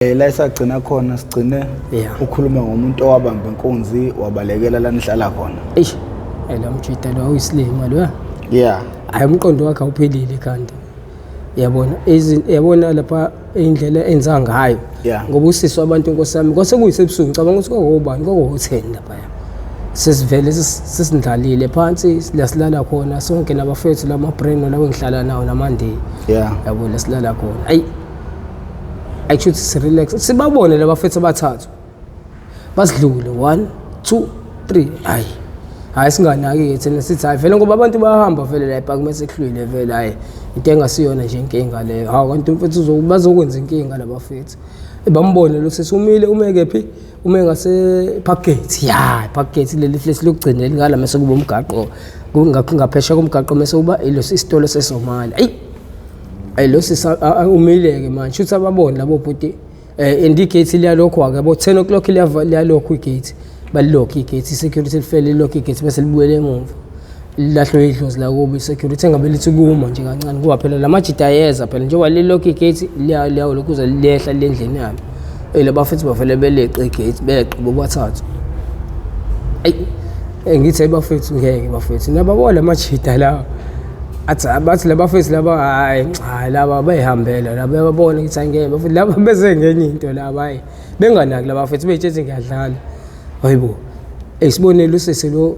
La esagcina khona sigcine ukhuluma ngomuntu owabamba inkunzi wabalekela la nihlala khona. Eish, la mjida lo uyisilima lo. Yeah. Hayi umqondo wakhe awuphelile kanti. Yabona lapha indlela enza ngayo. Ngoba usisi wabantu inkosami kwase kuyisebusuku ngicabanga ukuthi kokubani koku10 lapha. Sesivele sisindlalile phansi silala khona sonke nabafethu lama brain lawo engihlala nawo namandi. Yeah. Yabona silala khona. Ayi actually relax sibabone labafethu abathathu basidlule 1 2 3 hayi singanaki thina sithi hayi vele ngoba abantu bayahamba vele la ePark mase kuhlwile vele hayi into engasiyona nje inkinga leyo hawu kanti umfethu bazokwenza inkinga labafethu bambone lo sesumile umeke phi ume ngase Park Gate Park Gate leli flesh lokugcina elingala mase kuba umgaqo kungaphesha komgaqo mase uba ilo isitolo seSomali lo sisa umileke manje uthi ababone labo bhuti indicate liya lokho ake bo 10 o'clock liya lokho igate balilock igate security lifele lock igate bese libuyele emuva lahlo idlozi la kubi security engabe lithi kuma nje kancane kuba phela lamajita ayeza phela njengoba lilock igate liya lokuza lehla lendleni yalo labafethu bavele beleqe igate beqhibo bathathu ngithi bafethu ngeke bafethu nababona amajita la athi labafethu laba hayi laba bayihambela laba babona ukuthi angeke bafethu laba beze ngenye into laba hayi benganaki labafethu beyithethe ngiyadlala hayibo sibonele usisi lo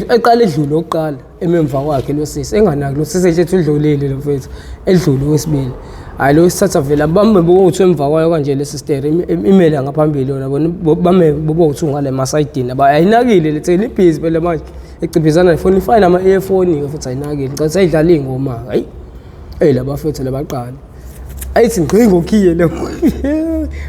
eqala edlule oqala ememva kwakhe lo sisi enganaki lo sisi ethethe udlulile lo mfethu edlule wesibili hayi lo sithatha vela bambe bokuthi emva kwayo kanje le sister imela ngaphambili yona bona bame bokuthi ngale masayidini ayinakile lethe libhizi phela manje ecibhizana ifoni ifine ama earphone futhi ayinakile ngicela sayidlala ingoma hayi labafethu labaqala ayithi ngqi ngokhiye lo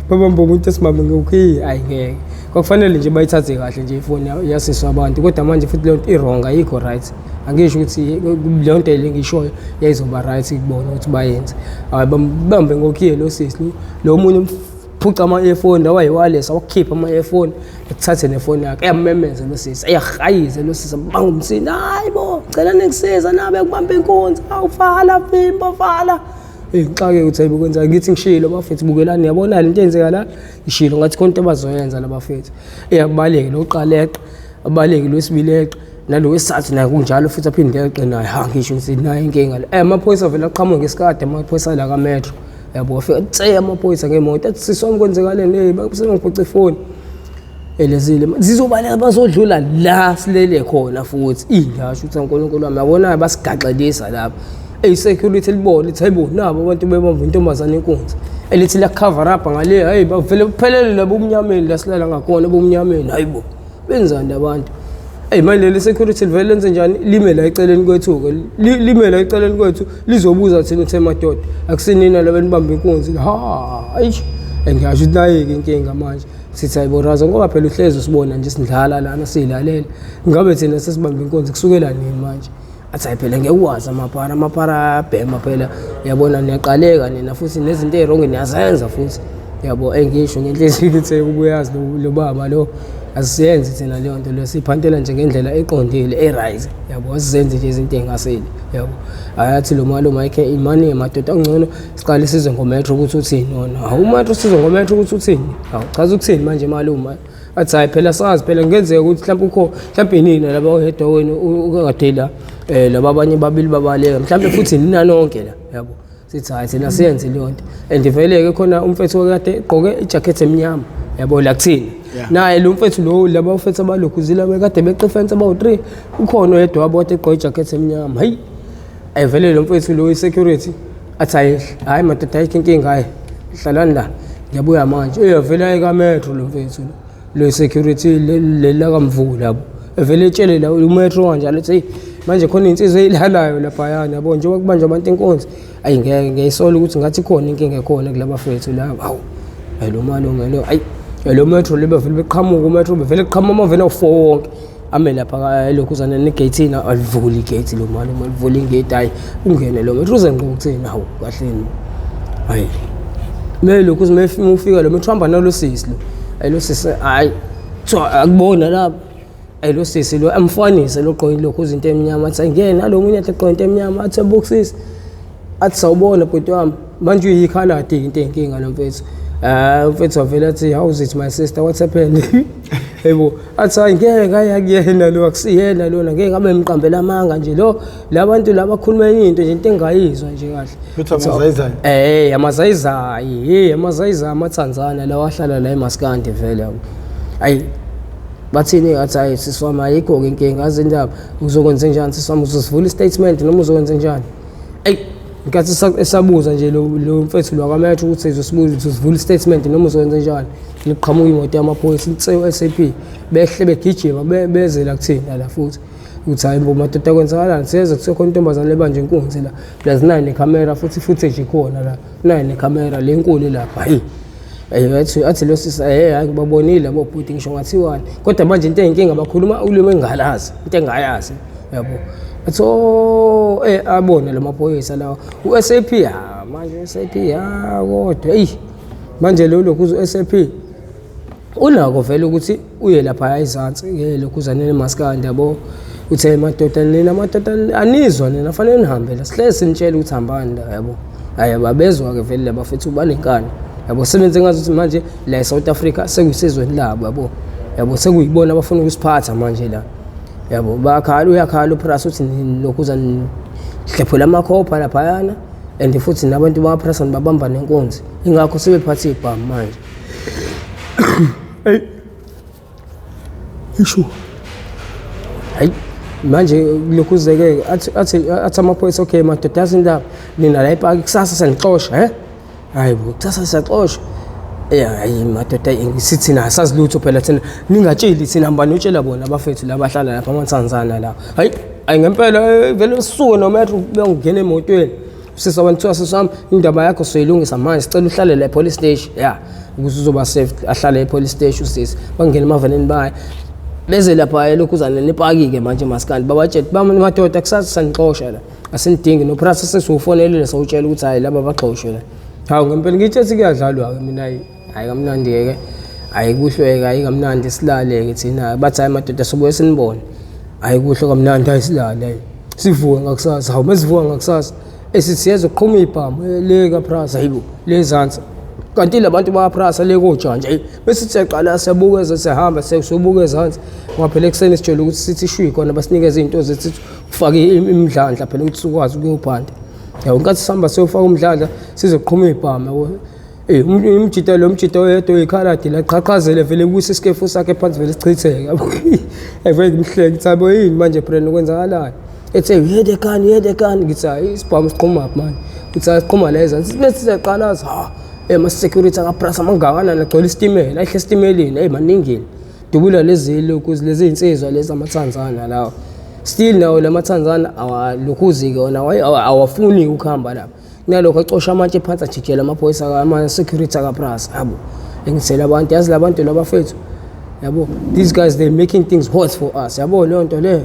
babamba umuntu esimame ngokhiye ayingeke kwakufanele nje bayithathe kahle nje ifoni yasiswa abantu kodwa manje futhi le nto iwrong ayikho right angisho ukuthi le nto lengishoyo yayizoba right kubona ukuthi bayenze hayi bambe ngokhiye lo sisi lo munye phuca ama earphone lawa wireless awukhipha ama earphone ethathe nefoni yakhe eyamemeza lo sisi ayahayize lo sisi banga umsini hayibo cela nikusiza nabe kubamba inkunzi awufala vimba vala ngixake ukuthi ayibo kwenza ngithi ngishilo bafethu bukelani yabona into enzeka la ishilo ngathi konke abazoyenza labafethu eyakubaleke loqaleqa abaleke lwesibileqa nalo wesathu naye kunjalo futhi aphinde eqe naye ngisho ukuthi naye inkinga la amaphoyisa vele aqhamuka ngesikade amaphoyisa la kametro yabo wafika tse amaphoyisa ngemoto athi siswami kwenzekaleni basengiphuca ifoni elezile zizobaleka bazodlula la silele khona futhi ingasho ukuthi uNkulunkulu wami yabona basigaxelisa lapha security libona lithi hayibo nabo abantu bebamba intombazana inkunzi elithi la cover up ngale hayi bavele kuphelele labo umnyameni la silala ngakhona bomnyameni hayibo benzani abantu manje le security livele lenze njani limela eceleni kwethu limela eceleni kwethu lizobuza thina uthe madoda akusinina labantu bamba inkunzi ayish ngiyasho ukuthi naye inkinga manje sithi hayibo raza ngoba phela uhlezi usibona nje sindlala lana silalela ngabe thina sesibamba inkunzi kusukela nini manje athi phela ngiyakwazi amapara bhema phela yabona niyaqaleka nina futhi nezinto ezirong niyazenza futhi yabo engisho ngenhliziyo ukuthi ukuyazi lo baba lo asiyenze thina leyo nto lo siphantela nje ngendlela eqondile eright yabo asizenze nje izinto engasile yabo ayathi lo malume ayikhe imani emadoda angcono siqale size ngometro ukuthi uthini nona hawu metro size ngometro ukuthi uthini hawu chaza ukuthini manje malume athi hayi phela sazi phela ngenzeka ukuthi mhlawumbe ukho mhlawumbe nina laba oyedwa wenu ukadela laba abanye babili babaleka mhlawumbe futhi nina nonke la yabo sithi hayi thina siyenze leyo nto and veleke khona umfethu wakade egqoke ijacket emnyama yabo la kuthina naye lo mfethu lo laba ufethu abalokhuzila bekade beqifense abawu3 ukhona oyedwa wabo ode egqoke ijacket emnyama hayi ayivele lo mfethu lo security athi hayi madoda ayikho inkinga hayi hlalani la ngiyabuya manje uyavela ekametro lo mfethu lo security lela kamvula yabo evele etshele la umetro kanjalo ethi manje khona insizwe eyilalayo lapha yana yabo njengoba kubanje abantu inkonzo ayingeke ngiyisola ukuthi ngathi khona inkinga ekhona kulabafethu la hawu lo malume lo lo metro libe vele beqhamuka umetro bevele qhamuka amavena u4 wonke ame lapha elokhuzana negate ina alivuli igate lo malume alivuli igate hayi ungene lo metro uze ngokuthina hawu kahleni hayi lokhu uzime ufika lo metro hamba nalo sisi lo sisi hayi akubona lapha lo sisi lo amfanise lo gqoke lokho izinto eminyama athi ngene lo munye athi gqoke into eminyama athi boxes athi sawubona bhuti wami manje uyikhaladi into enkinga lo mfethu Mfethu wavela athi how is it my sister, what's happened? Yebo athi ngeke ayakuyena lo akusiyena lona ngeke ngabe emqambela amanga nje lo labantu laba khuluma into nje into engayizwa nje kahle uthi amazayizayi amazayizayi amazayizayi amaTanzania la wahlala la eMaskandi vele yabo ayi bathini athi hayi siswama ayikho ke inkinga azindaba uzokwenza njani siswama uzosivula istatement noma uzokwenza njani ayi nkathi esabuza nje lo mfethu lo akamethu ukuthi izosibuza uzosivula istatement noma uzokwenza njani liqhamuka imoto yamaphoyisa inseyo SAP behle begijima beze la kuthina la futhi uthi hayi mbo madoda kwenzakalani siyeza kusekho intombazane lebanje inkunzi la plus 9 necamera futhi footage ikhona la 9 necamera lenkulu lapha hayi athi lo sisa hayi ngibabonile abo bhuti ngisho ngathi wani kodwa manje into eyinkinga bakhuluma ulimi engalazi into engayazi yabo athi abone lamaphoyisa lawa uSAP manje uSAP kodwa manje lo lokhu uSAP unako vele ukuthi uye lapha eZansi ke lokhuzana eMaskandi yabo uthe madoda nina madoda anizwa nina fanele nihambe la sihlezi sinitshela ukuthi hambani la yabo hayi babezwa ke vele labafethu banenkani yabo sebenze ngazuthi manje la eSouth Africa sekuyisizweni labo yabo sekuyibona abafuna ukusiphatha manje la yabo uyakhala uPrasa uthi lokhuzana hlephula amakhopha laphayana and futhi nabantu baPrasa babamba nenkonzi ingakho sebephatha ibhamu manje isho hayi manje lokhuzeke athi amaphoyisa okay madoda indaba nina la ePark kusasa sanixosha hayi kusasa siyaxosha hayi madoda sithi na sazi lutho phela thina ningatsheli thina hambani utshela bona abafethu labahlala lapha eMatanzania la hayi ngempela vele sisuke nometro bengena emotweni sisa abantu sami indaba yakho soyilungisa manje sicela uhlale la police station ukuze uzoba safe ahlale epolice station sisi bangena emavaneni baye beze lapha lokhuzana nePark ke manje eMaskandi babatshela madoda kusasa sanixosha la asinidingi noPrasa sesiufonelile sawutshela ukuthi hayi laba baxoshwe la hawu ngempela ngithi kuyadlalwa ke mina hayi kamnandi ke hayi kuhlweka hayi kamnandi silale ke thina bathi hayi madoda sobuye sinibone hayi kuhle kamnandi hayi silale sivuke ngakusasa hawu masivuka ngakusasa esithiyeza uqhuma ibhamu le kaPrasa hayibo lezansi kanti labantu baPrasa le kojanja bese siyaqala siyabukeza sihamba siyobukeza ezansi ngaphela ekseni sitshela ukuthi sithi shwi khona basinikeza izinto zethi ufake imidlandla phela ukuthi ukwazi ukuyophanda yawo nkathi sihamba siyofaka umdlandla sizoqhuma ibhamu umjita lo mjita oyedwa oyikhaladi la qhaqhazele vele kuyise isikefu sakhe phansi vele sichitheke evele ngimhleki thabo yini manje brand ukwenzakalani ethe yede kani ngithi hayi isibhamu siqhuma manje uthi siqhuma leza sibe sizaqalaza ama-security akaPrasa mangakanani agcwele isitimela ahle esitimeleni maningini dubula lezi lokhuzi lezi insizwa lezi amaTanzania lawo still nawo lamaTanzania awalokhuzi ke wona awafuni ukuhamba lapha nalokho acosha amatshe phansi ajikela amaphoyisa ama-security akaPrasa yabo engithela abantu yazi labantu labafethu yabo these guys they making things hot for us yabo leyo nto le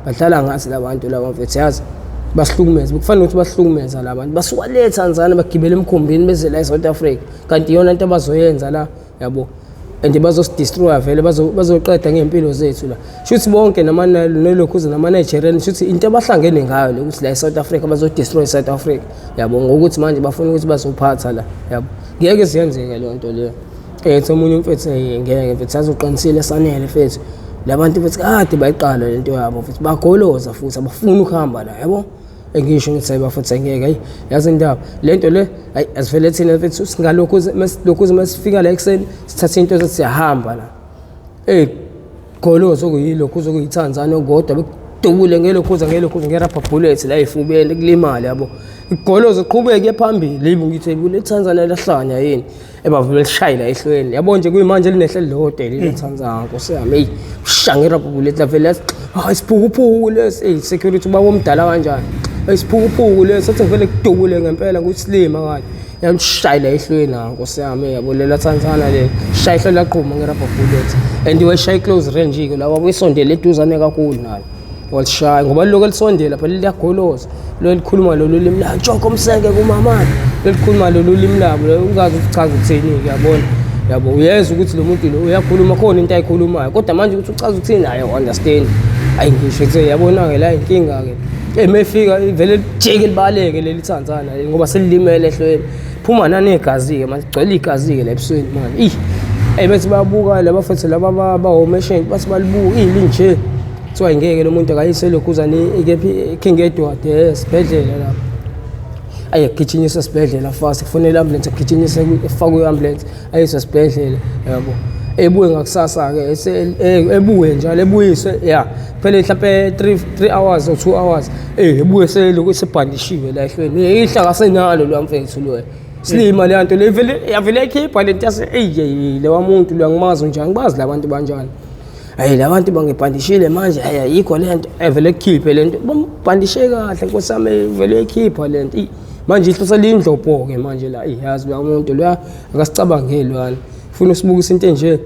badlala ngathi labantu labafethu yazi basihlukumeza kufanele ukuthi basihlukumeza labantu basuka le Tanzania bagibela emkhombeni beze la eSouth Africa kanti yona into abazoyenza la yabo and bazosdestroy vele bazoqeda ngempilo zethu la shuthi bonke nelokhuza nama-Nigerian shuthi into abahlangene ngayo lokuthi la eSouth Africa bazodestroy South Africa yabo ngokuthi manje bafuna ukuthi bazophatha la yabo ngeke siyenzeke leyo nto leyo ethi omunye umfethu ngeke mfethu azoqinisile sanele mfethu labantu futhi kade bayiqala lento yabo futhi bagoloza futhi abafuna ukuhamba la yabo engisho ukuthi bafuthi ngeke yazi indaba lento le asivele thina futhi singalokhu masifika la ekseni sithatha into ethi siyahamba la goloza okuyilokhu okuyiTanzania kodwa bekudubule ngelokhuza ngerabha bullet la efubeni kulimali yabo igoloza iqhubeke phambili yibo ngithi le Tanzania lahlanya yini ebavule lishayila ehlweni yabo nje kuyimanje linehle lehotela le Tanzania nkosiyami ushanga irabha bullet la vele isiphukuphuku lesi security babomdala kanjani isiphukuphuku lesi sathi vele kudubule ngempela kusilima kanje yamshayila ehlweni nkosiyami yabo lela Tanzania le shayihlo laqhuma ngerabha bullet and weshaya close range ke lawa uyisondele eduzane kakhulu nayo walishaya ngoba lokho lisondela phela liyagoloza lo likhuluma lo limi la joko mseke kumamani likhuluma lo limi labo ungazi ukuchaza ukuthini yabona yabo uyeza ukuthi lo muntu lo uyakhuluma khona into ayikhulumayo kodwa manje ukuthi uchaza ukuthini hayi understand ayingisho ukuthi yabona ke la inkinga ke Emefika ivele jike libaleke leli thanzana ngoba selilimele ehlweni. Phuma nanegazi ke manje gcwele igazi ke la ebusweni manje. Bethi bayabuka laba futhi laba ba-homeshent bathi balibuka ilinje. Kuthiwa ngeke lo muntu akayise lokhuzane ikephi Edward esibhedlela lapho. Ayegijinyiswa esibhedlela fast kufonela ambulance agijinyiswe efakwe ambulance ayiswa esibhedlela yabo. Ebuye ngakusasa ke ebuye njalo ebuyiswe phela mhlawumbe 3 hours or 2 hours ebuye selokhu sebhandishiwe la ehlweni ihlaka senalo lo mfethu lo silima le nto le vele yavele ekhipha lento yase le wamuntu lo angimazi njani bazi labantu banjani labantu bangebhandishile manje ayikho lento evele ekhiphe lento bambhandishe kahle nkosami vele ekhipha lento manje ihlosa lindlopho ke manje la yazi lo muntu lo akasicabangeli wani ufuna usibukisa into enje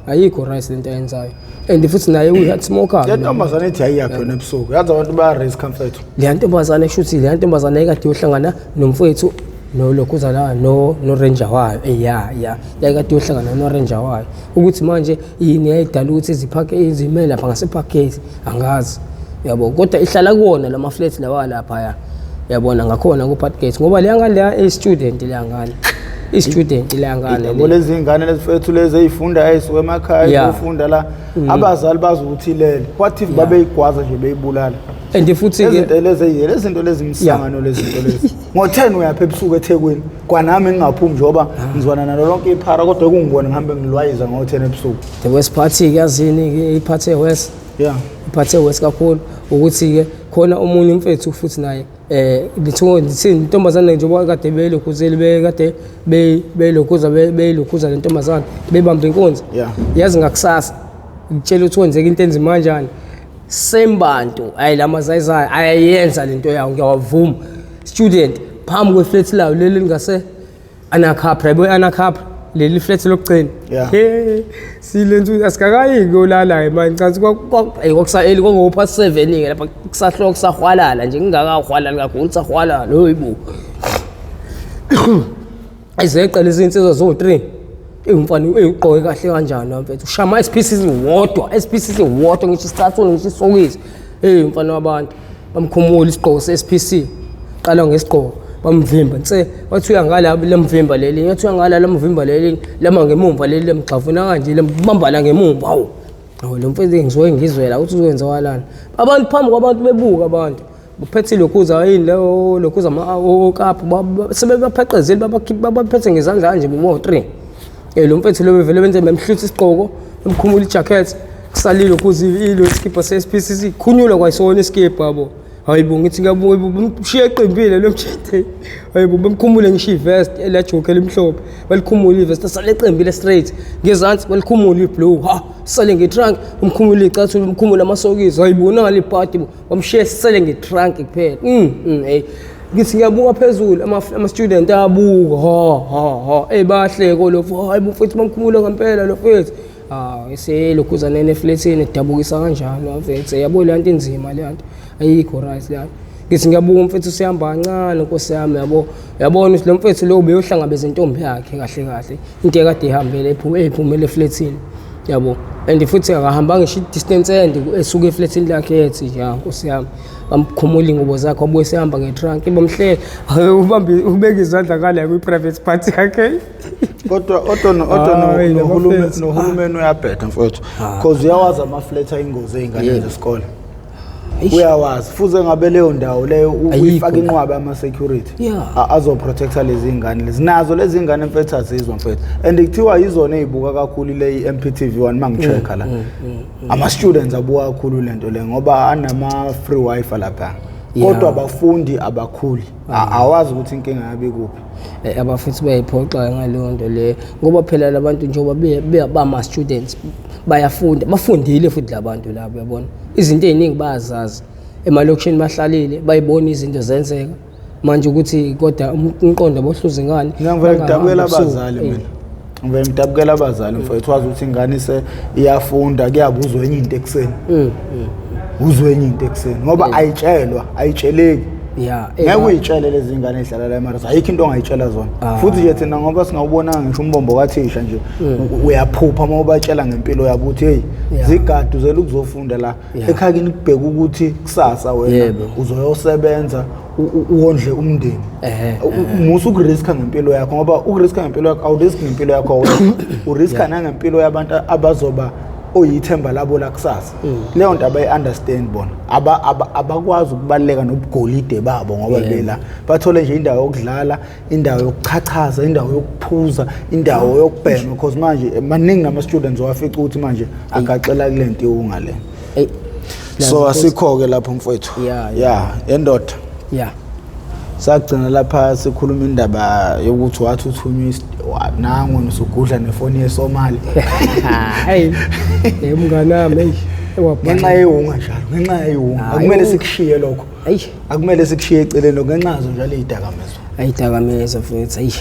ayikho right lento ayenzayo and futhi naye uyi-hard smoker le ntombazane ethi ayiyakho yona ebusuku yazi abantu baya-raise comfort le ntombazane kushuthi le ntombazane ekade yohlangana nomfowethu nolokhuza la no-ranger wayo yayikade yohlangana no-ranger wayo ukuthi manje yini yayidala ukuthi izime lapha ngasephakhethi angazi yabo kodwa ihlala kuwona la maflats lawa laphaya yabona ngakhona ku-Parkgate ngoba le ngane leya i-student le ngane i-student le ngane yabo lezi ngane lezifethu lezi ey'funda ay'suke emakhaya ukufunda la abazali bazi ukuthi ilele what if babeyigwaza nje beyibulala and futhi ke lezi zinto lezi msangano lezi zinto lezi ngo-10 uyapha ebusuku eThekwini kwanami ngingaphumi njengoba ngizwana nalo lonke iphara kodwa kungibona ngihambe ngilwayiza ngo-10 ebusuku the West Party ke yazini ke iphathe West iphathe West kakhulu ukuthi ke khona omunye umfethu futhi naye lithini intombazane njengoba kade beyilokhuzeli bekade beyilokhuza beyilokhuza le ntombazane bebamba inkonzo yazi ngakusasa ngitshela ukuthi wenzeka into enzima kanjani sembantu lamazayizayo ayayenza lento yawo ngiyawavuma student phambi kweflat lawo leli lingase anakhapra yabo anakhapra leli flat lokugcina silenzo asikakayi kuyolala manje chansi kwakusayeli kwangopha 7 ke lapha kusahloka kusahwalala nje ngingakahwalala kakhulu sahwalala hoyibo ayizeqela izinsizwa zo3 umfana uyigqoke kahle kanjani mfethu ushama SPCC wodwa ngisho isithathu ngisho isokisi umfana wabantu bamkhumula isigqoko seSPC qala ngesigqoko bamvimba nse wathi uyangala lemvimba leli yathi uyangala lemvimba leli lama ngemumva leli lemgxavuna kanje lembambala ngemumva hawo lo mfethu ngizowe ngizwela ukuthi uzokwenza walana abantu phambi kwabantu bebuka abantu uphethe lokhuza yini leyo lokhuza okapha sebebapheqezeli babaphethe ngezandla kanje bo3 lo mfethu lo bevele benze bemhlutha isigqoko emkhumula ijacket kusalile ukuze ilo skipper seSPCC khunyula kwayisona iskipper yabo hayibo ngithi ngabuye bamshiya eqimbile lo mthethe hayibo bamkhumule ngisho ivest elajoke elimhlophe balikhumula ivest asale eqimbile straight ngezansi balikhumula iblue sale ngetrunk umkhumula icathulo umkhumula amasokisi hayibona le party bamshiya sale ngetrunk kuphela ngithi ngiyabuka phezulu ama student abuka bahleko lo hayibo mfethu bamkhumula ngempela lo mfethu iselokhuza nene eflatini edabukisa kanjalo mfethu yabo le nto inzima le nto ayikho right la ngithi ngiyabuka umfethu usihamba kancane Nkosi yami yabona ukuthi lo mfethu lo ubeyohlangabeza intombi yakhe kahle into ekade ihambele ephumele eflatini yabo and futhi akahamba ngisho distance ende esuka eflatini lakhe ethi Nkosi yami bamkhumula ingubo zakhe wabuye sehamba ngetrunk bamhlela ubeka izandla kala kwi-private party yakhe kodwa nohulumeni uyabheda mfowethu because uyawazi ama-flat ayingozi ey'ngane zesikole uyawazi fuze ngabe leyo ndawo leyo uyifaka inqwaba ama-security azoprotecta lezi ngane lezi nazo lezi ngane mfethu azizwa mfethu and kuthiwa yizona ey'buka kakhulu le i-MPTV1 uma ngi-check-a la ama-students abuka kakhulu le nto le ngoba anama-free wifi lapha kodwa abafundi abakhuli awazi ukuthi inkinga yabe kuphi abafuthi bayayiphoxa ngaleyo nto le ngoba phela labantu njengoba bama-students bayafunda bafundile futhi labantu labo yabona izinto ey'ningi bayazazi emalokishini bahlalile bayibona izinto zenzeka manje ukuthi kodwa umqondo bohluza ingane ngivele ngidabukela abazali mina ngivele ngidabukela abazali mfowethu wazi ukuthi ingane iyafunda kuyabuzwa enye into ekuseni uzwe enye into ekuseni ngoba ayitshelwa ayitsheleki yeah ngeke uyitshele lezi ingane ezidlala la mara ayikho into ongayitshela zona futhi nje thina ngoba singawubonanga ngisho umbombo kathisha nje uyaphupha uma ubatshela ngempilo yabo ukuthi hey zigadu zela ukuzofunda la ekhakini kubheka ukuthi kusasa wena uzoyosebenza uwondle umndeni musu ukuriska ngempilo yakho ngoba ukuriska ngempilo yakho awurisk ngempilo yakho uriska nangempilo yabantu abazoba oyithemba labo la kusasa leyo nto abayi-understand bona abakwazi ukubaleka nobugolide babo ngoba lela bathole nje indawo yokudlala indawo yokuchachaza indawo yokuphuza indawo yokubhema because manje maningi nama-students owafica ukuthi manje agaxela kule nto ungale so asikho-ke lapho mfowethu endoda sagcina lapha sikhuluma indaba yokuthi wathi uthunywa nangu nisugudla nefoni yeSomali hayi mnganami ngenxa yewunga njalo ngenxa yewunga akumele sikushiye lokho akumele sikushiye eceleni ngenxa yazo njalo idakamizwa futhi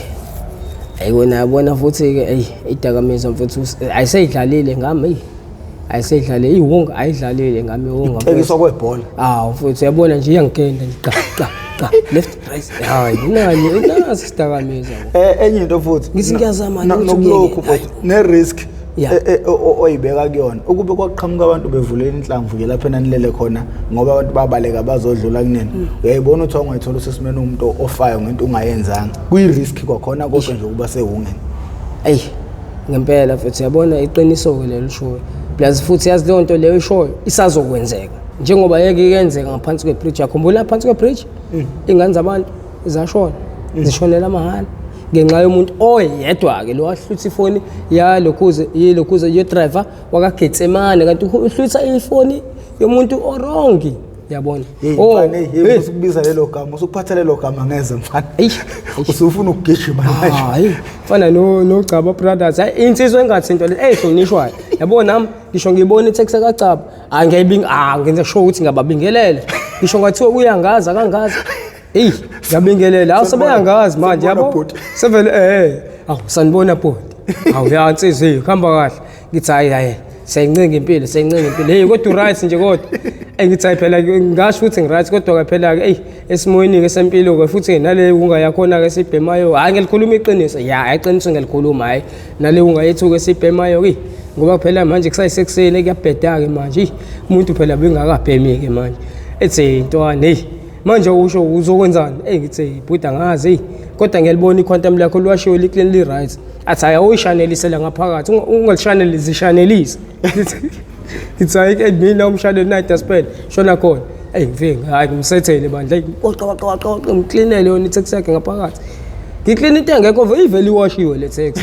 wena yabona futhi-ke idakamizwa futhi ayiseyidlalile ngami ayiseyidlalile iwunga ayidlalile ngami iwunga tekiswa kwebhola futhi yabona nje iyangigenda nje left right hayi nani sidakamizwa enye into futhi ngiyazama nokulokhu futhi ne-risk oyibeka kuyona ukube kwaqhamuka abantu bevulela inhlamvu nje lapha enanilele khona ngoba abantu babaleka bazodlula kunene uyayibona ukuthi ungayithola usesimene umuntu ofayo ngento ungayenzanga kuyi-risk kwakhona kodwa nje ukuba sehungeni ngempela futhi yabona iqiniso-ke lelo shoyo plus futhi yazi leyo nto leyo ishoyo isazokwenzeka njengoba yeke yenzeka ngaphansi kwebridge yakhumbula phansi kwebridge ingane zabantu zashona zishonela amahhala ngenxa yomuntu oyedwa-ke lo wahlutha ifoni yalokhuze ye-driver wakaGetsemane kanti uhlutha ifoni yomuntu orongi yabona usikubiza lelo gama usukuphatha lelo gama ngeze mfana usufuna ukugijima manje fana noGcaba Brothers insizwe engathintwa le ehlonishwayo yabona nami ngisho ngibona itext kaGcaba ngenza sure ukuthi ngababingelele ngisho ngathiwa uyangazi akangazi ngiyabingelela awusebeyangazi manje yabo sevele sanibona bhodi yansizwe kuhamba kahle ngithi hayi siyayincenga impilo kodwa right nje kodwa ngithi hayi phela ngasho ukuthi ngiright kodwa-ke phela-ke esimoyeni-ke sempilo-ke futhi nale unga yakhona-ke esibhemayo hhayi ngilikhuluma iqiniso iqiniso ngilikhuluma hhayi nale unga yethu-ke esibhemayo ngoba phela manje kusayisekuseni kuyabheda-ke manje umuntu phela bengakabhemi-ke manje ethi ntwana manje usho uzokwenzani ngithi bhuda ngazi kodwa ngiyalibona iquantum lakho luwashiwe li-cleanly right athi hayi awuyishanelisela ngaphakathi ungalishanelisi ngithi hayi mina umshaneli nayidaspen shona khona ngifike hayi ngimsethele bandla ngimklinele yona itex yakhe ngaphakathi ngikline into engekho ivele iwashiwe le tex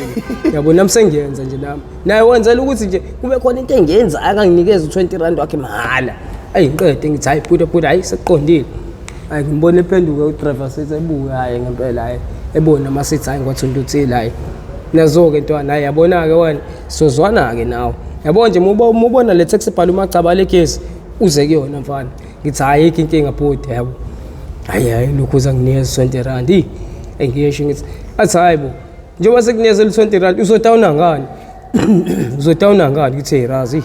yabo nami sengiyenza nje nami naye wenzela ukuthi nje kube khona into engiyenza akanginikeza u20 wakhe mahala ngiqede ngithi hayi bhuda hayi sekuqondile hayi ngimbona ephenduka udriver sethi ebuka hayi ngempela hayi ebona masithi hayi ngwathunta uthile hayi nazo-ke ntwana hayi yabona-ke wena sozwana-ke nawe yabona nje mubona le text ebhala uMagcaba legesi uze kuyona mfana ngithi hayi ikho inkinga bhuti yabo hayi lokhu uzanginikeza R20 engiyesho ngithi athi hayi bo njengoba sekunikeza R20 uzotawuna ngani ngithi razi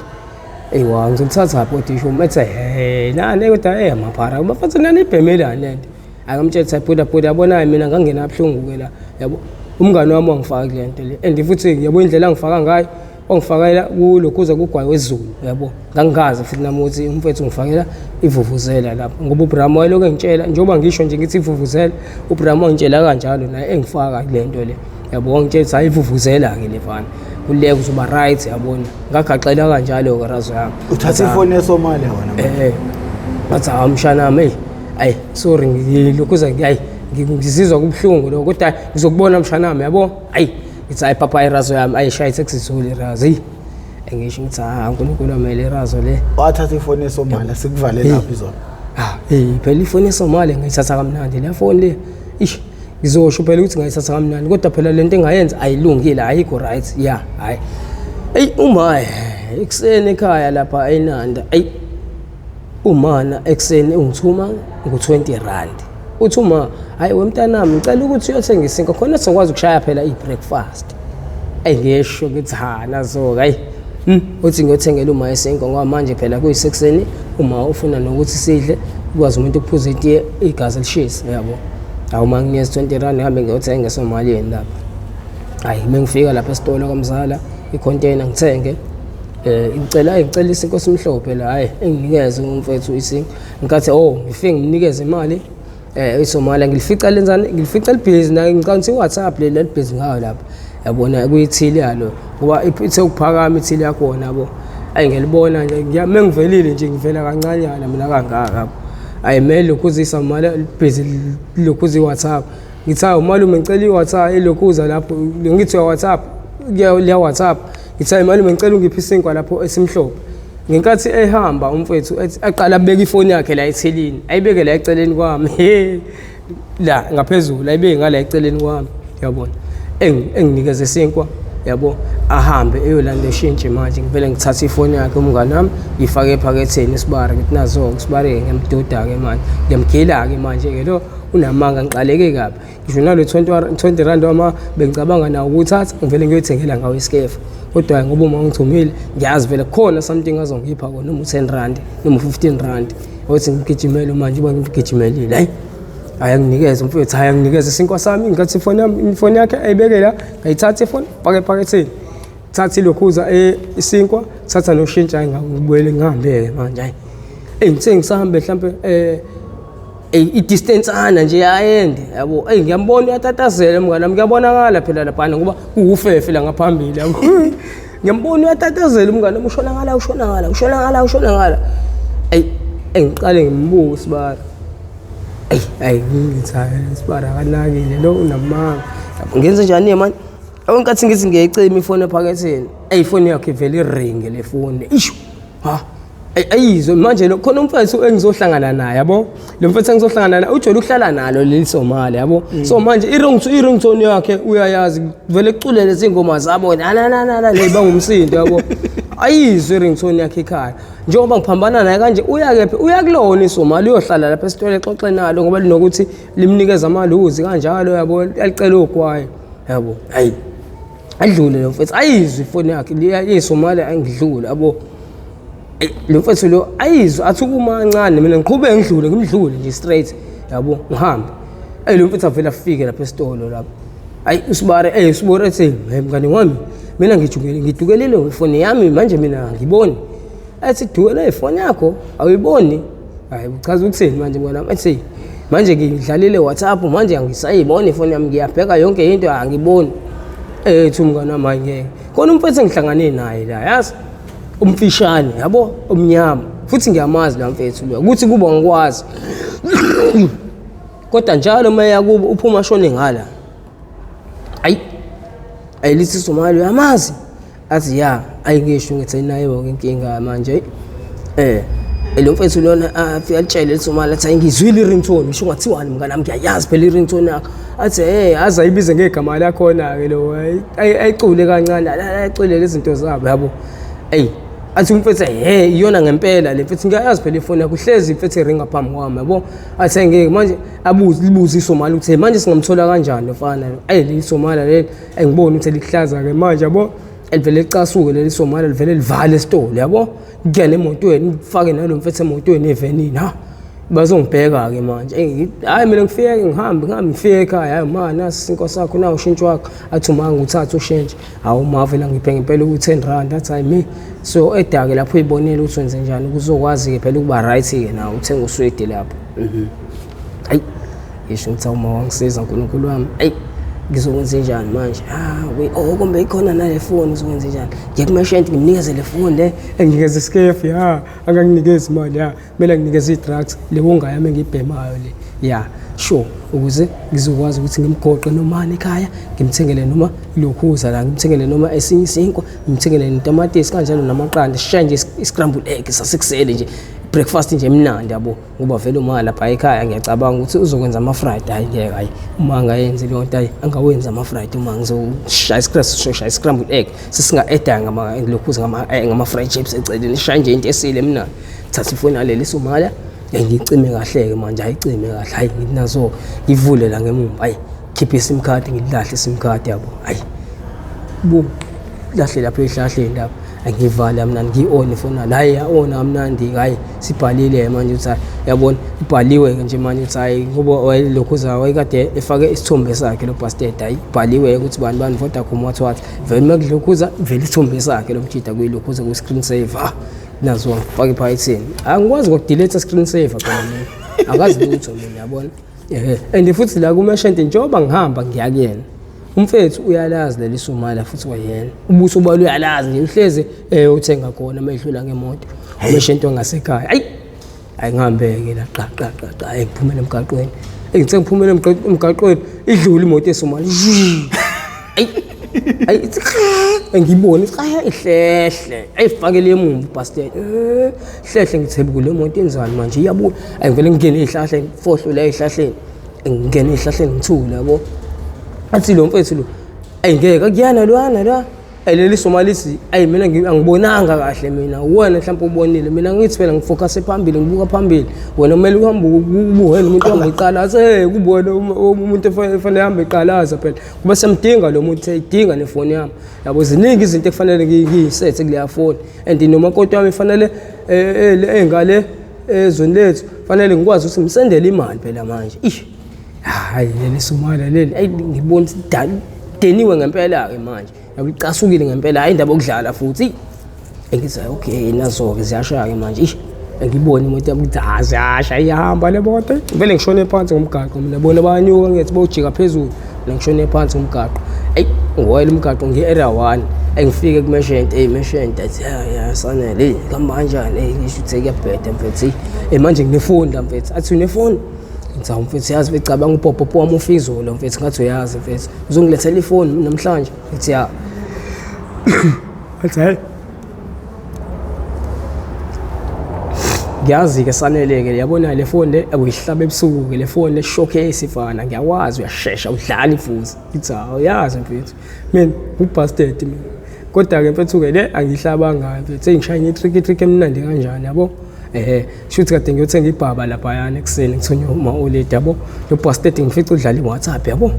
ngizolithatha bhodisho umethe nane kodwa maphara bafathi nani ibhemelani lento akamtshela bhuda yabona mina ngangena abuhlungu-ke la yabo umngane wami wangifaka kule nto le and futhi ngiyabona indlela angifaka ngayo wangifakela kulokhuza kugwayi wezulu yabo ngangingazi futhi nami ukuthi umfethu ngifakela ivuvuzela lapho ngoba uBrahma wayelokhu engitshela njengoba ngisho nje ngithi ivuvuzela uBrahma wangitshela kanjalo naye engifaka kule nto le yabo wangitshela ukuthi hayi ivuvuzela-ke le fana kuleke uzoba right yabona ngagaxela kanjalo-ke razo yami uthatha ifoni yeSomali wona bathi mshanami sorry ngilokhuza ngizizwa kubuhlungu lokho kodwa ngizokubona mshanami yabo ngithi hayi papa irazo yami shaya isekusizule razi ngisho ngithi uNkulunkulu amele irazo le wathatha ifoni yeSomali sikuvale lapho izona phela ifoni yeSomali ngayithatha kamnandi le foni le ngizosho phela ukuthi ngayithatha kamnandi kodwa phela lento engayenza ayilungile ayikho right hayi uma ekuseni ekhaya lapha eNanda umana ekuseni ungithuma ngo R20 uthi uma hayi wemntanami ngicela ukuthi uyothengisa inko khona sizokwazi ukushaya phela i-breakfast ngisho ngithi nazo-ke uthi ngiyothengela uma isinkwa ngoba manje phela kuyisekuseni uma ufuna nokuthi sidle ukwazi umuntu ukuphuza itiye igazi lishisa yabo awuma nginikeza 20 rand ngihambe ngiyothenga somali yini lapha hayi mengifika lapha esitolo kamzala icontainer ngithenge ngicela isinkwa simhlophe la hayi enginikeze umfethu isinkwa ngikathi ngifike ngimnikeze imali isomali ngilifica lenzani ngilifica libhizi na ngicanga WhatsApp le libhizi ngayo lapha yabona kuyithili yalo ngoba ithe ukuphakama ithili yakho yabo ayingelibona nje mengivelile nje ngivela kancanyana mina kangaka ayimele ukuzisa imali libhizi lokuzi WhatsApp ngithi umalume ngicela iWhatsApp elokuza lapho ngithi WhatsApp kuya WhatsApp ngithi umalume ngicela ungiphe isinkwa lapho esimhlophe ngenkathi ehamba umfethu aqala abeka ifoni yakhe la ethilini ayibeke la eceleni kwami la ngaphezulu ayibeke ngala eceleni kwami yabona enginikeze isinkwa yabo ahambe eyolanda eshintshe manje ngivele ngithatha ifoni yakhe umngane wami ngifake ephaketheni isibara ngithi nazo ngisibare ngiyamdoda ke manje ngiyamgila ke manje ke lo unamanga ngiqaleke kabi ngisho nalo 20 rand wama bengicabanga nawo ukuthatha ngivele ngiyothengela ngawo isikefu kodwa ngoba uma ngithumile ngiyazi vele khona something azongipha kona noma 10 rand noma 15 rand othi ngigijimele manje uba ngigijimelile hayi ayanginikeza umfowethu ayanginikeza isinkwa sami ngathi ifoni yakhe ayibeke la ngayithatha ifoni phake phaketheni thatha lokhuza isinkwa thatha noshintsha ngibuyele ngihambeke manje hayi ngithe ngisahambe mhlambe i-distance ana nje ayende yabo ngiyambona uyatatazela mngane nami kuyabonakala phela lapha ngoba ufefe la ngaphambili yabo ngiyambona uyatatazela umngane ushona ngala ngiqale ngimbuka sibara ngithaya sibara kanakile lo unamanga ngenze njani manje awunkathi ngithi ngiyayicima ifoni ephaketheni ifoni yakhe vele iringe le foni isho ayizwe manje khona umfethu engizohlangana naye yabo lo mfethu engizohlangana naye ujole ukuhlala nalo leli Somali yabo so manje iringtone yakhe uyayazi vele kuculele izingoma zabo la le bangumsindo yabo ayizwe iringtone yakhe ekhaya njengoba ngiphambana naye kanje uyakulona iSomali uyohlala lapha esitole exoxe nalo ngoba linokuthi limnikeza amaluzi kanjalo yabo alicela ogwaye yabo hayi adlule lo mfethu ayizwe ifoni yakhe yeSomali angidlule yabo lo mfethu lo ayizwe athi kumancane mina ngiqhubeke ngimdlule nje straight yabo ngihambe lo mfethu avela afike lapha esitolo lapha usibare usibore ethi mngani wami mina ngidukelile ngifoni yami manje mina ngiboni athi dukele ifoni yakho awuyiboni hayi uchaza ukuthini manje mngani wami ethi manje ngidlalile WhatsApp manje angisayiboni ifoni yami ngiyabheka yonke into angiboni ethi mngani wami ngeke khona umfethu engihlangane naye la yazi umfishane yabo omnyama futhi ngiyamazi la mfethu lo ukuthi kuba ngikwazi kodwa njalo maya kubo uphuma shone ngala lithi Somali uyamazi athi ayingisho ngithi naye yonke inkinga manje lo mfethu lona afika alitshele leSomali athi ngizwile iringtone ngisho ngathiwani mngani nami ngiyayazi phela iringtone yakho athi aza ayibize ngegama lakhona ke lo ayicule kancane ayicule lezi zinto zabo yabo athi umfethu iyona ngempela le mfethu ngiyayazi phela ifoni yakho uhlezi mfethu ringa phambi kwami yabo athi ngeke manje libuze iSomali ukuthi manje singamthola kanjani lofana le Somali leli engibona ukuthi lihlaza ke manje yabo elivele licasuke leli Somali livele livale esitolo yabo ngene emotweni ngifake nalo mfethu emotweni evenini bazongibheka ke manje hayi mina ngifike ngifike ekhaya hayi ma nasi isinko sakho na ushintsho wakho athi uma nguthatha ushintshe hawu mavela ngiphe ngempela u10 rand athi hayi me so edake lapho uyibonela ukuthi wenze njani ukuzokwazi ke phela ukuba right ke nawe uthenga uswede lapho hayi ngisho ukuthi uma wangisiza uNkulunkulu wami ngizokwenza njani manje kumbe ikhona nale phone uzokwenza njani ngiyakumashenti ngimnikeze le phone le enginikeze iskefu anganginikezi imali kumele nginikeze i-drugs le wonga yami engibhemayo le sure ukuze ngizokwazi ukuthi ngimgoqe nomani ekhaya ngimthengele noma lokhuza la ngimthengele noma esinye isinkwa ngimthengele netamatisi kanjalo namaqanda sishaye nje i-scrambled egg sasekusele nje breakfast nje emnandi yabo ngoba vele uma lapha ekhaya ngiyacabanga ukuthi uzokwenza ama-fried hayi ngeke hayi uma angayenzi leyo nto angawenza ama-fried uma ngizoshaya scrambled egg sesinga-edanga lokhuza ngama-fried chips eceleni sishaye nje into esile emnandi thatha ifoni yaleli Somali ngiyicime kahle-ke manje ayicime kahle hayi ngithi nazo ngivule la ngemumva hayi khiphe isim card ngililahle isim card yabo hayi lahle lapho ehlahleni lapho angivale amnandi ngi-on ifoni hayi ya-ona amnandi hayi sibhalile manje ukuthi yabona ibhaliwe nje manje ukuthi hayi ngoba wayelokhuza wayekade efake isithombe sakhe lo bastard hayi ibhaliwe ukuthi bani Vodacom what vele makudlokhuza vele isithombe sakhe lo mjida kuyilokhuza ku screen saver nazo ngifake phakathini angikwazi ngokudelete screen saver phela mina akazi lutho mina yabona and futhi la kumeshente njengoba ngihamba ngiya kuyena umfethu uyalazi leli sumala futhi wayena ubuso balo uyalazi nje uhleze uthenga khona mayidlula ngemoto umeshente ongasekhaya ayi ngihambeke la qa ngiphumele emgaqweni ngithe ngiphumele emgaqweni idlula imoto esumala ayi ngibona ihlehle ayifakele emumva bastard hlehle ngithebe kule moto enzani manje iyabuya ayivele ngingene ihlahle fohlula ihlahleni ngingene ihlahleni ngithula yabo athi lo mfethu lo ayingeke akuyana lwana la leli somalisi mina angibonanga kahle mina wena mhlawumbe ubonile mina ngithi phela ngifocus phambili ngibuka phambili wena kumele uhambe ubuhela umuntu ongayiqalaza kubona umuntu efanele ahambe eqalaza phela kuba semdinga lo muntu eyidinga nefoni yami yabo ziningi izinto ekufanele ngiyisethe kuleya phone and noma kodwa wami fanele engale ezweni lethu fanele ngikwazi ukuthi ngisendele imali phela manje hayi leli sumala leli ngibona deniwe ngempela ke manje yabicasukile ngempela hayi indaba okudlala futhi engithi okay nazo ke ziyashaya manje ngibona imoto yabuthi azasha iyahamba le moto vele ngishone phansi ngomgaqo mina bona bayanyuka ngithi bawujika phezulu ngishone phansi ngomgaqo ngoyela umgaqo ngi-area 1 ngifike kumeshente meshente athi ya sanele kamba kanjani ngisho ukuthi kuyabheda mfethu manje nginefoni mfethu athi unefoni ngithawu mfethu yazi becabanga upopopo wami ufizolo mfethu ngathi uyazi mfethu uzongilethela ifoni namhlanje ngithi ya athi hayi ngiyazi ke saneleke yabona le phone le abuyihlaba ebusuku le phone le showcase ifana ngiyawazi uyashesha udlala ifuzi ngithi uyazi mfethu mina ubastard mina kodwa ke mfethu ke le angihlabanga mfethu sengishaya itrick emnandi kanjani yabo shothi kade ngiyothenga ibhaba lapha yana ekseni ngithonya uma oledi yabo lo bastard ngifica udlala iWhatsApp yabo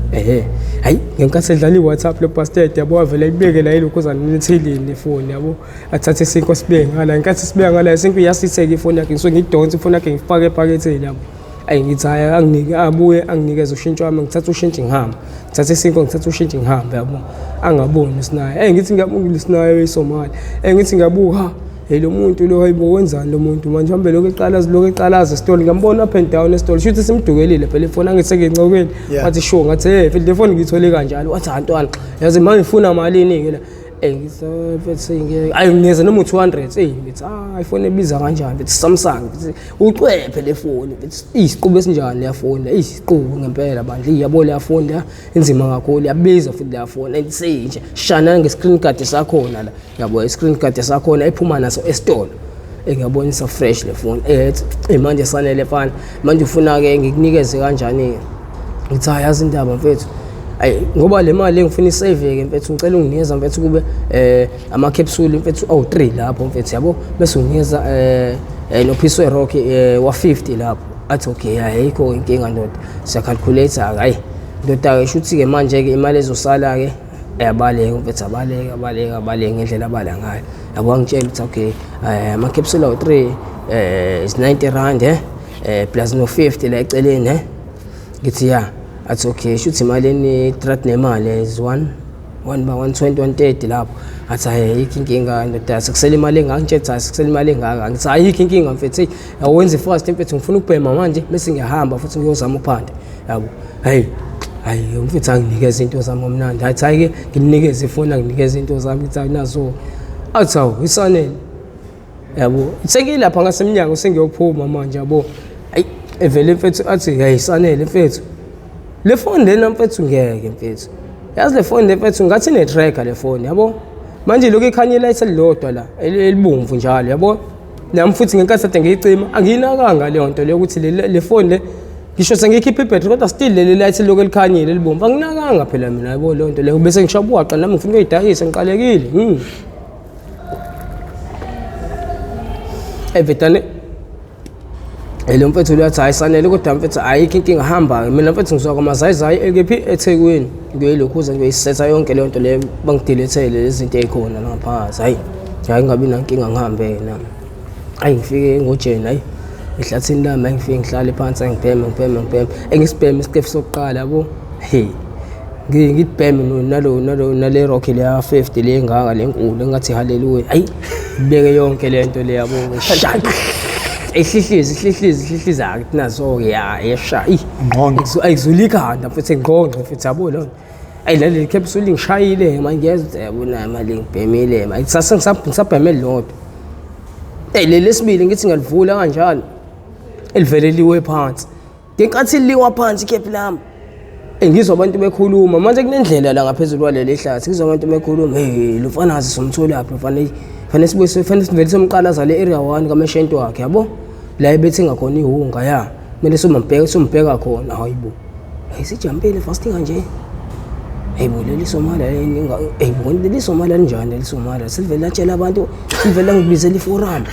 hayi ngenkathi edlala iWhatsApp lo bastard yabo wavela ibeke la yilokho zanithilini ifoni yabo athathe isinko sibeke ngala ngenkathi sibeka ngala isinko iyasitheka ifoni yakhe ngisuke ngidonsa ifoni yakhe ngifake ephaketheni yabo ngithi hayi anginike abuye anginikeze ushintsho wami ngithatha ushintsho ngihamba ngithatha isinko ngithatha ushintsho ngihamba yabo angaboni sinaye ngithi ngiyabonga sinaye eSomalia ngithi ngiyabuka lo muntu lo hayibo wenzani lo muntu manje hambe lokho eqalaza esitoli ngambona up and down esitoli shuthi simdukelile phela ifoni angitheke encokweni wathi sho ngathi phela le phone ngithole kanjalo wathi antwana yazi manje ngifuna malini ke la ngizofethe ayingeza noma 200 ngithi iPhone ebiza kanjani bethi Samsung bethi ucwephe le phone bethi isiqubu esinjani le phone isiqubu ngempela bandla iyabo le phone la inzima kakhulu yabiza futhi le phone and nje shana nge-screen card sakhona la yabo i-screen card sakhona ephuma naso esitolo ngiyabonisa fresh le phone manje sanele fana manje ufuna ke ngikunikeze kanjani ngithi yazi indaba mfethu ngoba le mali engifuna isave ke mfethu ngicela unginikeza mfethu kube ama capsule mfethu awu3 lapho mfethu yabo bese unginikeza no piece of rock wa 50 lapho athi okay ayikho inkinga ndoda siya calculate hayi ndoda shuthi ke manje ke imali ezosala ke ayabaleka mfethu abaleka ngendlela abala ngayo yabo angitshela ukuthi okay ama capsule awu3 is 90 rand plus no 50 la eceleni ngithi ya athi okay shuthi imali eni threat nemali is 1 by 120 130 lapho athi ayikho inkinga ndoda sekusela imali engangitshela sekusela imali engaka ngithi ayikho inkinga mfethu awenze fast mfethu ngifuna ukubhema manje bese ngiyahamba futhi ngiyozama uphanda yabo hayi mfethu anginikeze into zami omnandi athi ayike nginikeze ifoni anginikeze into zami ithi nazo athi awu isanele yabo sengile lapha ngasemnyango sengiyophuma manje yabo evele mfethu athi hey sanele mfethu le phone lena mfethu ngeke mfethu yazi le phone le mfethu ngathi ne tracker le phone yabo manje lokho ikhanya light elilodwa la elibomvu njalo yabo nami futhi ngenkathi ade ngiyicima angiyinakanga le nto le ukuthi le phone le ngisho sengikhipha ibattery kodwa still le light lokho elikhanyile elibomvu anginakanga phela mina yabo le nto le bese ngishabuqa nami ngifuna ukuyidayisa ngiqalekile evetane lo mfethu uyathi ayisanele kodwa mfethu ayikho inkinga hamba mina mfethu ngizoka mazayizayi ekephi eThekwini ngiyelokhuza ngiyoyisetha yonke le nto le bangidelethele lezi zinto ezikhona lapha hayi hayi ngabe nankinga ngihambe nami ayi ngifike ngojeni hayi ehlathini lami ngifike ngihlale phansi ngibheme engisibheme isikefu sokuqala yabo hey ngibheme nale rock le ya 50 le ngaka lenkulu engathi haleluya hayi ibeke yonke lento le yabo ehlihlizi akunazo ya yesha ngqonqo ayizulika futhi ngqonqo futhi yabo lo ayilale capsule ngishayile manje ngiyeza yabona imali ngibhemile manje ngisabheme lodwa lesibili ngithi ngalivula kanjalo elivele liwe phansi ngenkathi liwa phansi ikhephi lami ngizwa abantu bekhuluma manje kunendlela la ngaphezulu kwaleli hlathi ngizwa abantu bekhuluma hey lofanazi somtholaphi fanele sivele somqalaza le area 1 kameshento wakhe yabo la ebethi ngakhona ihunga ya kumele sombheka khona hayibo ayisijampile fasting kanje hayibo leli Somali hayibo leli Somali kanjani leli Somali silivele latshela abantu silivele ngibizela iforum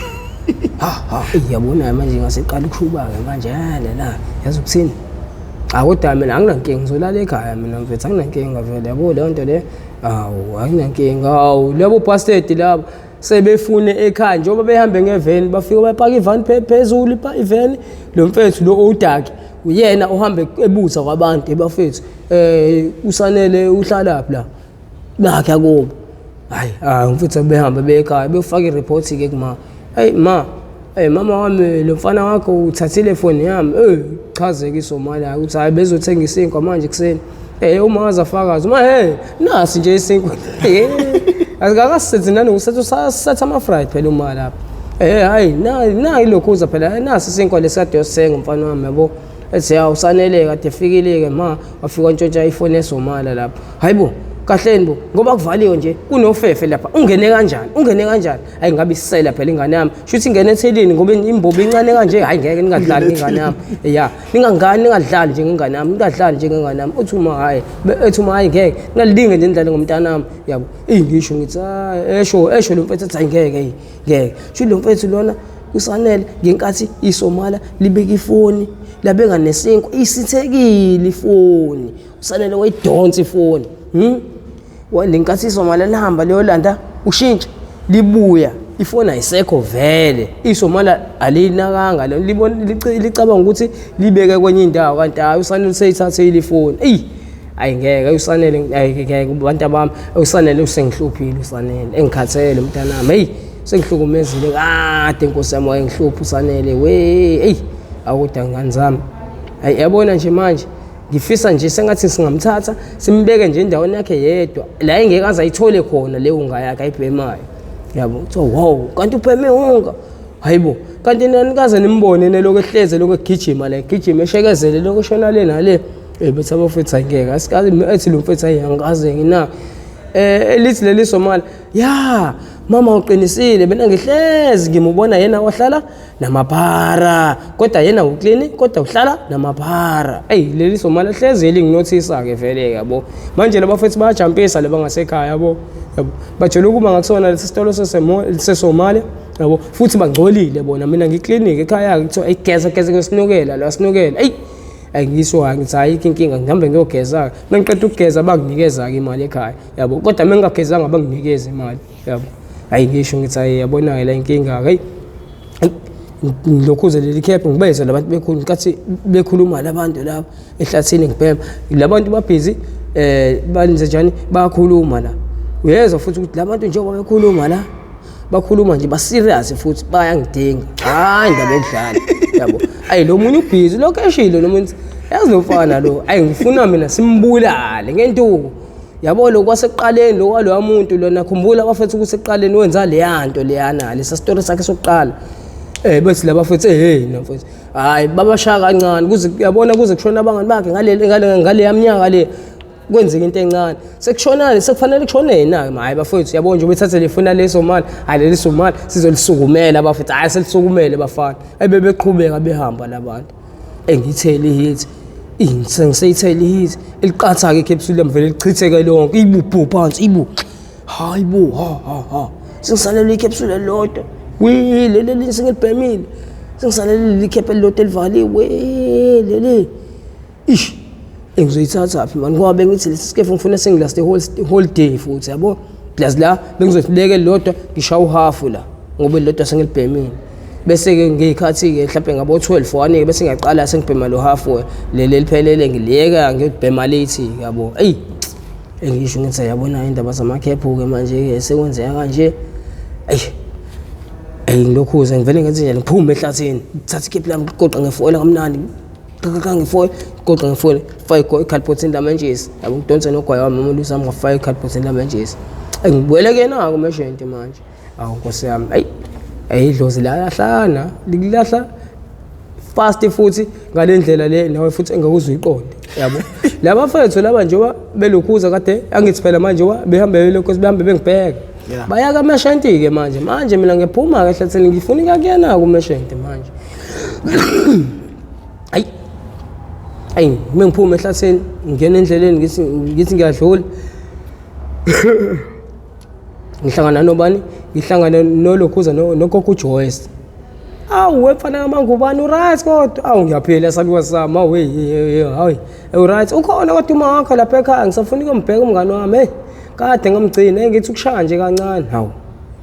yabona manje ngaseqala ukuhluba ke manje la yazi ukuthini kodwa mina anginankinga ngizolala ekhaya mina mfethu anginankinga vele yabo leyo nto le anginankinga labo bastard labo sebefune ekhaya njengoba behambe ngeveni bafika bapaka ivani phezulu iveni lo mfethu lo Odaki uyena uhambe ebuza kwabantu ebafethu usanele uhlalaphi la nakhe akubo hayi mfethu behamba bekhaya befaka ireport ke kuma hey ma mama wami lo mfana wakho uthathile phone yami chaze ke Somali ukuthi hayi bezothenga isinkwa manje kuseni uma azafakaza uma nasi nje isinkwa akakasithi nani usethu satha ama fried phela uma lapha hayi na ilokhuza phela nasi isinkwa lesikade yosenga mfana wami yabo ethi usanele kade fikile ke ma wafika ntshontsha iphone eSomali lapha hayibo kahleni bo ngoba kuvaliwe nje kunofefe lapha ungene kanjani hayi ngabe isisela phela ingane yami shuthi ingene ethelini ngoba imbobo incane kanje hayi ngeke ningadlali ingane yami ningadlali nje ngengane yami uthi uma hayi ngeke ngalilinge nje indlala ngomntana nami yabo ngisho ngithi esho lo mfethu ethi ngeke shuthi lo mfethu lona usanele ngenkathi iSomali libeka ifoni labeka nesinkwa isithekile ifoni usanele wayidonsa ifoni lenkathi iSomali lihamba leyolanda ushintsha libuya ifoni ayisekho vele iSomali alinakanga libona licabanga ukuthi libeke kwenye indawo kanti hayi usanele useyithathe ilifoni ayingeke usanele ngeke kubantu bami usanele usengihluphile usanele engikhathele umntanami sengihlukumezile kade inkosi yami wayengihlupha usanele awuda ngani zami yabona nje manje ngifisa nje sengathi singamthatha simbeke nje endaweni yakhe yedwa la engeke azayithole khona le unga yakhe ayibhemayo yabo so wow kanti upheme unga hayibo kanti nanikaze nimbone neloko ehleze lokho egijima la egijima eshekezele lokho shona le nale bethi abafethu angeke asikazi ethi lo mfethu ayangaze ngina elithi leli Somali mama uqinisile mina ngihlezi ngimubona yena wahlala namaphara kodwa yena uclean kodwa uhlala namaphara leli Somali hlezi elinginothisa ke vele yabo manje labafethu bayajampisa lebangasekhaya yabo bajela ukuba ngakusona lesitolo seSomali yabo futhi bangcolile bona mina ngiclinic ekhaya kuthiwa igeza ngesinukela la sinukela ngisho ngithi hayi inkinga ngihambe ngiyogeza mangiqeda ukugeza banginikeza ke imali ekhaya yabo kodwa mengingagezanga banginikeza imali yabo ngisho ngithi hayi yabona la inkinga lokhuze leli khephe ngibeze labantu bekhulu nkathi bekhuluma labantu lapha ehlathini ngibhema labantu babhizi balenze njani bakhuluma la uyezwa futhi ukuthi labantu njengoba bekhuluma la bakhuluma nje ba serious futhi bayangidinga indaba yokudlala yabo lo munye ubhizi lokho eshilo lo muntu yazi lofana lo ngifuna mina simbulale ngentuko yabo lo kwaseqaleni lo kwaloya muntu lona khumbula abafethu kuseqaleni wenza leyanto leyana lesa story sakhe sokuqala bethi labafethu namfethu babashaya kancane kuze yabona kuze kushona abangani bakhe ngale yaminyaka le kwenzeka into encane sekushonale sekufanele kushone yena hayi bafethu yabo nje bethathe lefuna leSomali leli Somali sizolisukumela bafethu selisukumele bafana bebeqhubeka behamba labantu ngithele hit sengisayithele hit eliqatha ke capsule mvele lichitheke lonke ibuphu phansi hayibo sengisalele icapsule lodwa leli singilibhemile sengisalele likhephe lodwa elivaliwe leli engizoyithatha phi manje ngoba bengithi lesi sikefu ngifuna sengilaste whole day futhi yabo plus la bengizosibeke lodwa ngishawa uhafu la ngoba lodwa sengilibhemile bese ke ngeyikhathi ke mhlawumbe ngabo 12 wane bese ngiyaqala sengibhema lo half leli liphelele ngiliyeka ngibhema lithi yabo ngisho ngithi yabona indaba zamakhephu ke manje ke sekwenzeka kanje ngilokhuze ngivele ngenze njalo ngiphume ehlathini ngithatha ikhephu lami ngoqa ngefoil kamnandi ngefoil ngoqa ngefoil fake ikhadibhothi lamanjesi yabo ngidonse nogwayi wami umuntu usami ngafaka ikhadibhothi lamanjesi ngibuyele ke nako meshent manje awu Nkosi yami idlozi lahlana likulahla fast futhi ngalendlela le nawe futhi engakuzwiqonde yabo laba mfethu laba njengoba belokhuza kade angithi phela manje behambe lokho sihambe bengibheka bayaka amashenti ke manje mina ngiphuma ke ehlathini ngifuna ukuyana ku mashenti manje mengiphuma ehlathini ngene endleleni ngithi ngiyadlula ngihlangana nobani ngihlangana nolokhuza nokhokho uJoyce wefana amangubani uright kodwa ngiyaphila sabiwa sama hayi uright ukhona kodwa uma wakho lapha ekhaya ngisafuna ukumbheka umngane wami kade ngamgcina ngithi ukushaya nje kancane hawu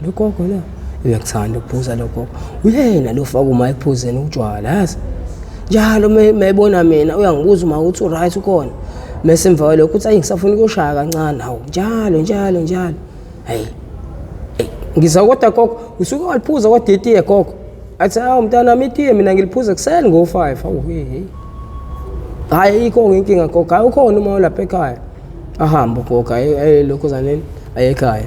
lokhokho la uyakuthanda ukuphuza lokhokho uyena lo faka uma ephuzeni utshwala yazi njalo mayibona mina uyangibuza uma uthi uright ukhona mase emva kwalokho uthi ngisafuna ukushaya kancane hawu njalo ngizakodwa gogo usuke waliphuza kwadetiye gogo athi mntana mitiye mina ngiliphuza kuseni ngo5 hayi ikho inkinga gogo hayi ukhona uma lapha ekhaya ahamba gogo lokho zaneni ayekhaya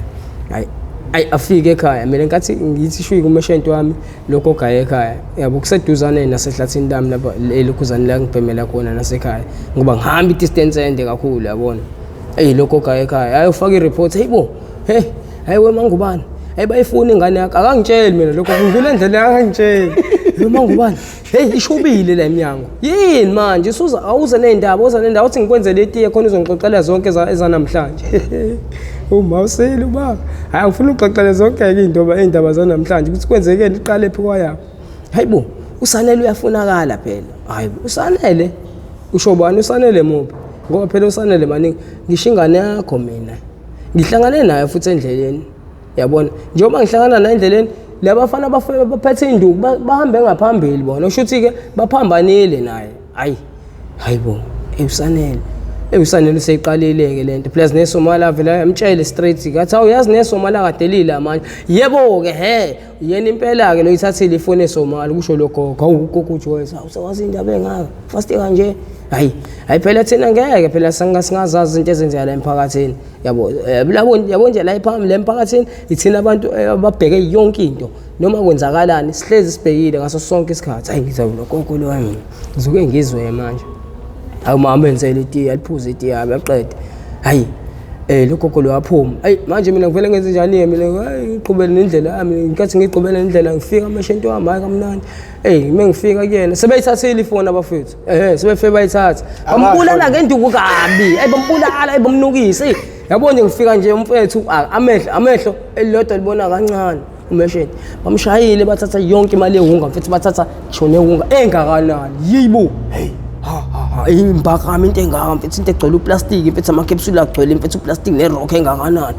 afike ekhaya mina ngathi ngithi shuyi kumashenti wami lokho gaya ekhaya yabo kuseduzane nasehlathini lami lapha elokhuzani la ngibhemela khona nasekhaya ngoba ngihamba idistance ende kakhulu yabona lokho gaya ekhaya ayofaka ireport hayibo hayi wemangubani bayifuna ingane yakho akangitsheli mina lokho ngivule endlela akangitsheli wemangubani ishubile la eminyango yini manje awuze nezindaba uthi ngikwenzele itiye khona uzongixoxela zonke ezanamhlanje uma usele ubaba hayi ufuna ukuxoxela zonke izindaba zanamhlanje ukuthi kwenzekeni iqale phi kwayaphi hayibo usanele uyafunakala phela hayibo usanele usho bani usanele muphi ngoba phela usanele maningi ngisho ingane yakho mina ngihlangane naye futhi endleleni yabona njengoba ngihlangana naye endleleni labafana baphethe induku bahambe ngaphambili bona ushuthi ke baphambanile naye hayibo usanele seyiqalile ke lento plus nesomala vela amtshele straight ngathi awuyazi nesomala kadelila manje yebo ke yena impela ke lo ithathile ifone esomala kusho lokho gogo uJoyce awusawazi indaba engaka fast kanje hayi phela thina ngeke phela singazazi izinto ezenzeka la emphakathini yabo yabo nje la emphakathini ithina abantu ababheke yonke into noma kwenzakalani sihlezi sibhekile ngaso sonke isikhathi ngizawula gogo lo wami ngizoke ngizwe manje awumama enzele itiye aliphuza itiye yaqeda hayi logogo lo waphuma manje mina ngivele ngenze njani mina ngiqhubele nendlela yami ngicathi ngiqhubele nendlela ngifika amashento wami hayi kamnandi mengifika kuyena sebeyithathile ifoni abafethu sebefike bayithatha bambulala ngenduku kabi bambulala bamnukise yabona ngifika nje umfethu amehlo elilodwa libona kancane umeshenti bamshayile bathatha yonke imali ehunga mfethu bathatha shone ehunga engakanani yibo imbakami into engaka mfethu into egcwele uplastic mfethu amakepsule agcwele mfethu uplastic nerock engakanani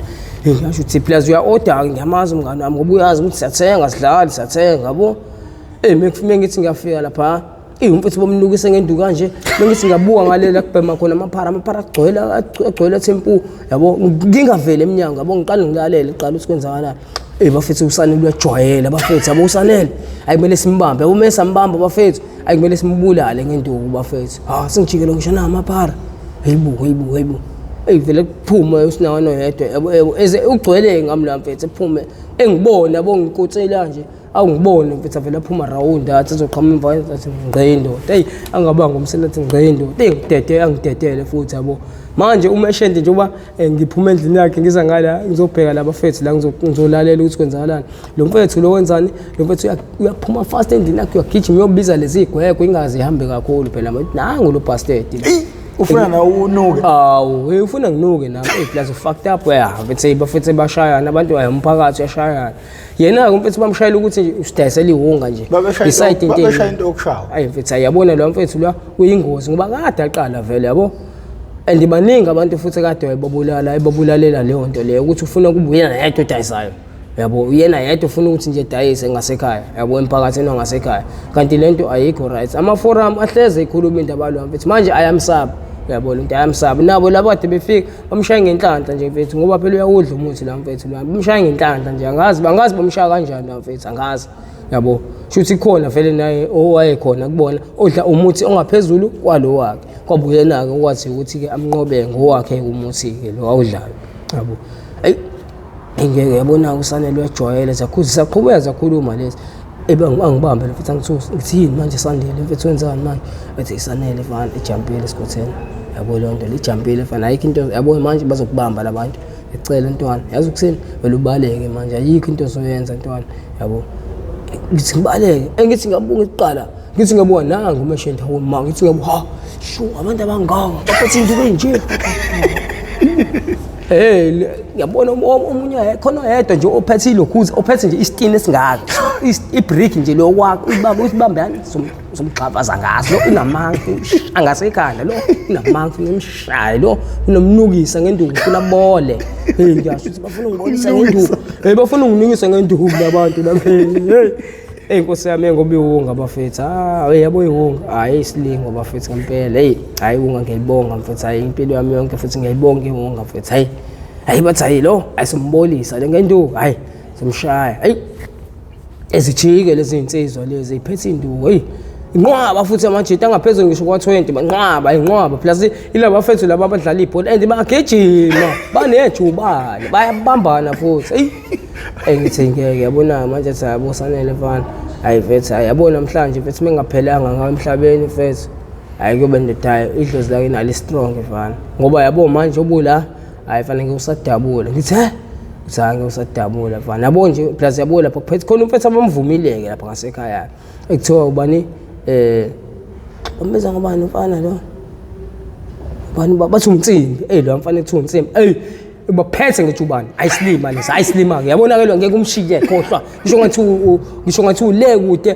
ngisho uthi plus uya order ngiyamazi umngane wami ngoba uyazi ukuthi siyathenga yabo mengifike ngithi ngiyafika lapha umfethu bomnukise ngenduku kanje bengithi ngabuka ngalela kubhema khona amapara agcwele tempu yabo ngingavele eminyango yabo ngiqala ngilalele iqala ukuthi kwenzakalani bafethu usanele uyajwayela bafethu yabo usanele ayikumele simbambe yabo mase ambamba bafethu ayikumele simbulale ngenduku bafethu singijikele ngisho namapara hayibo vele kuphuma usinawana yedwa yabo eze ugcwele ngamla mfethu ephume engibona yabo ngikotsela nje awungibone mfethu vele aphuma round athi azoqhama emva athi ngqindoda angabanga umsebenzi ngqindoda angidedele futhi yabo manje umeshente njengoba ngiphuma endlini yakhe ngiza ngala ngizobheka labafethu la ngizolalela ukuthi kwenzakalani lo mfethu lo wenzani lo mfethu uyaphuma fast endlini yakhe uyagijima uyobiza lezi igwegwe ingazi ihambe kakhulu phela manje nangu lo bastard ufuna na unuke ufuna nginuke nami plus fucked up bafethu bashayana abantu umphakathi uyashayana yena umfethu bamshayela ukuthi usidayisela ihunga nje decide into babeshaya into yokushawa mfethu ayabona lo mfethu la uyingozi ngoba kade aqala vele yabo and baningi abantu futhi kade ebabulalela leyo nto leyo ukuthi ufuna kube uyena yedwa odayisayo yabo uyena yedwa ufuna ukuthi nje dayise ngasekhaya yabo emphakathini wangasekhaya kanti lento ayikho right ama-forum ahleze ikhuluma indaba lo mfethu manje ayamsaba yabo lento ayamsaba nabo labo kade befika bamshaya ngenhlanhla nje mfethu ngoba phela uyawudla umuthi la mfethu bamshaya ngenhlanhla nje angazi bamshaya kanjani la mfethu angazi yabo shuthi khona vele naye owayekhona kubona odla umuthi ongaphezulu kwalo wakhe kwabuyena ke ukwathi ukuthi ke amnqobe ngowakhe umuthi ke lo awudlayo yabo ngeke yabona usanele wejwayele saqhubeka sakhuluma lezi angibambe futhi ngithini manje Sandile mfethu wenzani manje ethi isanele fana ejampile esikhotheni yabo lonto lijampile fana ayikho into yabo manje bazokubamba labantu ecela ntwana yazi ukuseni vele ubaleke manje ayikho into ozoyenza ntwana yabo ngithi ngibaleke engithi ngabunga iqala ngithi ngabona nanga umeshenta woma ngithi ngabu ha shu abantu abangaka bathi into enje ngiyabona omunye khona yedwa nje ophethe ilokhuza ophethe nje iskin esingaka ibrick nje lo wakho usibambani somxhaphaza ngaso lo unamanga angasekhanda lo unamanga unomshayi lo unomnukisa ngenduku ufuna bole ngiyasho ukuthi bafuna ungibonisa ngenduku bafuna unginikisa ngenduku labantu lapha Nkosi yami ngoba iwunga bafethu yabo iwunga hayi isilingo bafethu ngempela hayi unga ngiyibonga mfethu hayi impilo yami yonke futhi ngiyibonga iwunga mfethu hayi bathi hayi lo ayisimbolisa le ngenduku hayi simshaya hayi ezijike lezi insizwa lezi iphethe induku inqwaba futhi amajita angaphezulu ngisho kwa-20 inqwaba plus ilaba bafethu laba abadlala ibhola and bagijima banejubane bayabambana futhi ngithi ngeke yabona manje sabo Sanele mfana hayi mfethu yabona namhlanje mfethu mengaphelanga ngayo emhlabeni mfethu hayi kube ndedayo idlozi lake nali strong mfana ngoba yabo manje obula hayi fanele usadabula ngithi uzange usadabula mfana yabo nje plus yabo lapha kuphethe khona umfethu abamvumileke lapha ngasekhaya ekuthiwa ubani umbiza ngobani mfana lo bani bathi umtsimbi lo mfana ethi umtsimbi baphethe ngejubane ayisilima lesa ayisilima ke yabona ke lo ngeke umshiye khohlwa ngisho ngathi ule kude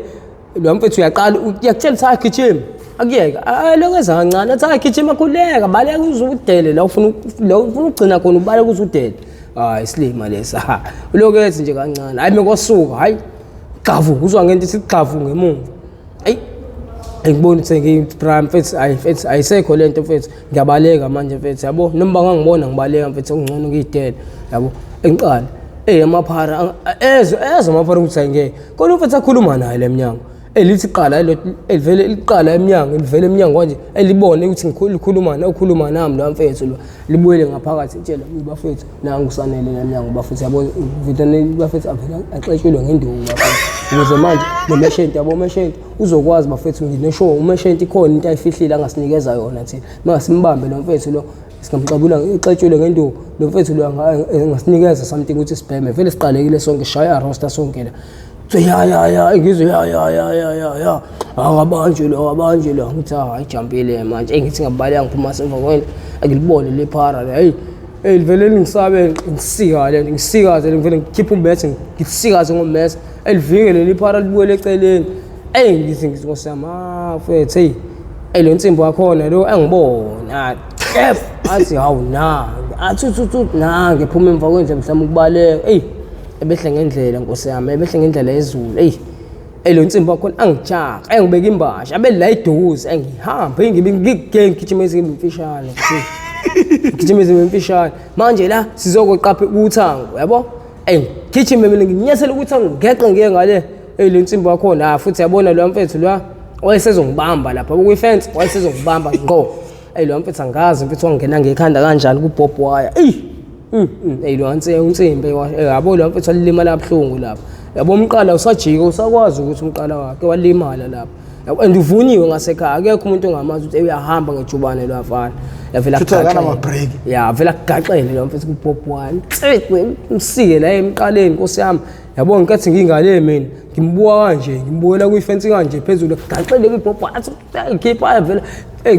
lo mfethu uyaqala uyakutshela ukuthi agijima akuyeka lokho ezancane athi agijima khuleka baleka uzudele la ufuna ugcina khona ubale kuzudele isilima lesa lokho ethi nje kancane hayi mekosuka hayi xavu kuzwa ngento ithi xavu ngemuva ngibona ukuthi ngiprime mfethu ayisekho lento mfethu ngiyabaleka manje mfethu yabo noma bangangibona ngibaleka mfethu okungcono ngiyidele yabo engiqala amaphara amaphara ukuthi ayingeke kodwa mfethu akhuluma naye lemnyango lithi qala elivele liqala emnyango livele emnyango manje elibone ukuthi ukhuluma nami lo mfethu lo libuyele ngaphakathi itshela bafethu nangu usanele lemnyango bafethu yabo vitane bafethu aphela axetshelwe ngenduku bafethu ukuze manje nomeshenti yabo umeshenti uzokwazi bafethu ngineshow umeshenti khona into ayifihlile angasinikeza yona thina mangasimbambe lo mfethu lo singamxabula ixetshelwe ngenduku lo mfethu lo angasinikeza something ukuthi sibheme vele siqalekile sonke shaya roster sonke la ya ngizwe ya akabanje lo ngithi hayi jampile manje ngithi ngabaleka ngiphuma semva kwento akilibone lephara hey livele lingisabe ngisikaze ngivele ngikhipha umbethe ngisikaze ngomese elivikele liphara libuyele eceleni ngithi ngizosama mfethu lo nsimbi wakhona lo engibona athi hawu na athi na ngiphuma emva kwenze mhlawumbe ukubaleka ebehle ngendlela Nkosi yami ebehle ngendlela ezulu lo nsimbi wakhona angijaka engibeka imbasha abe la iduze engihambe ngigijimeza imfishane ngigijimeza imfishane manje la sizokweqapha ukuthango yabo ngigijime mina nginyesela ukuthango ngeqe ngeke ngale lo nsimbi wakhona futhi yabona lo mfethu lo wayesezongibamba lapha kuyifence wayesezongibamba ngqo lo mfethu angazi mfethu wangena ngekhanda kanjani kubhobho waya lo unsimbi yabo lo mfethu walimala kabuhlungu lapha yabo umqala usajika usakwazi ukuthi umqala wakhe walimala lapha and uvunyiwe ngasekhaya akekho umuntu ongamazi ukuthi uyahamba ngejubane lwafana yavela vela agaxele lo mfethu kubhobho wani umsike la emqaleni Nkosi yami yabo ngikathi ngingale mina ngimbuka kanje ngimbukela kuyifence kanje phezulu agaxele kubhobho athi ngikhipha vela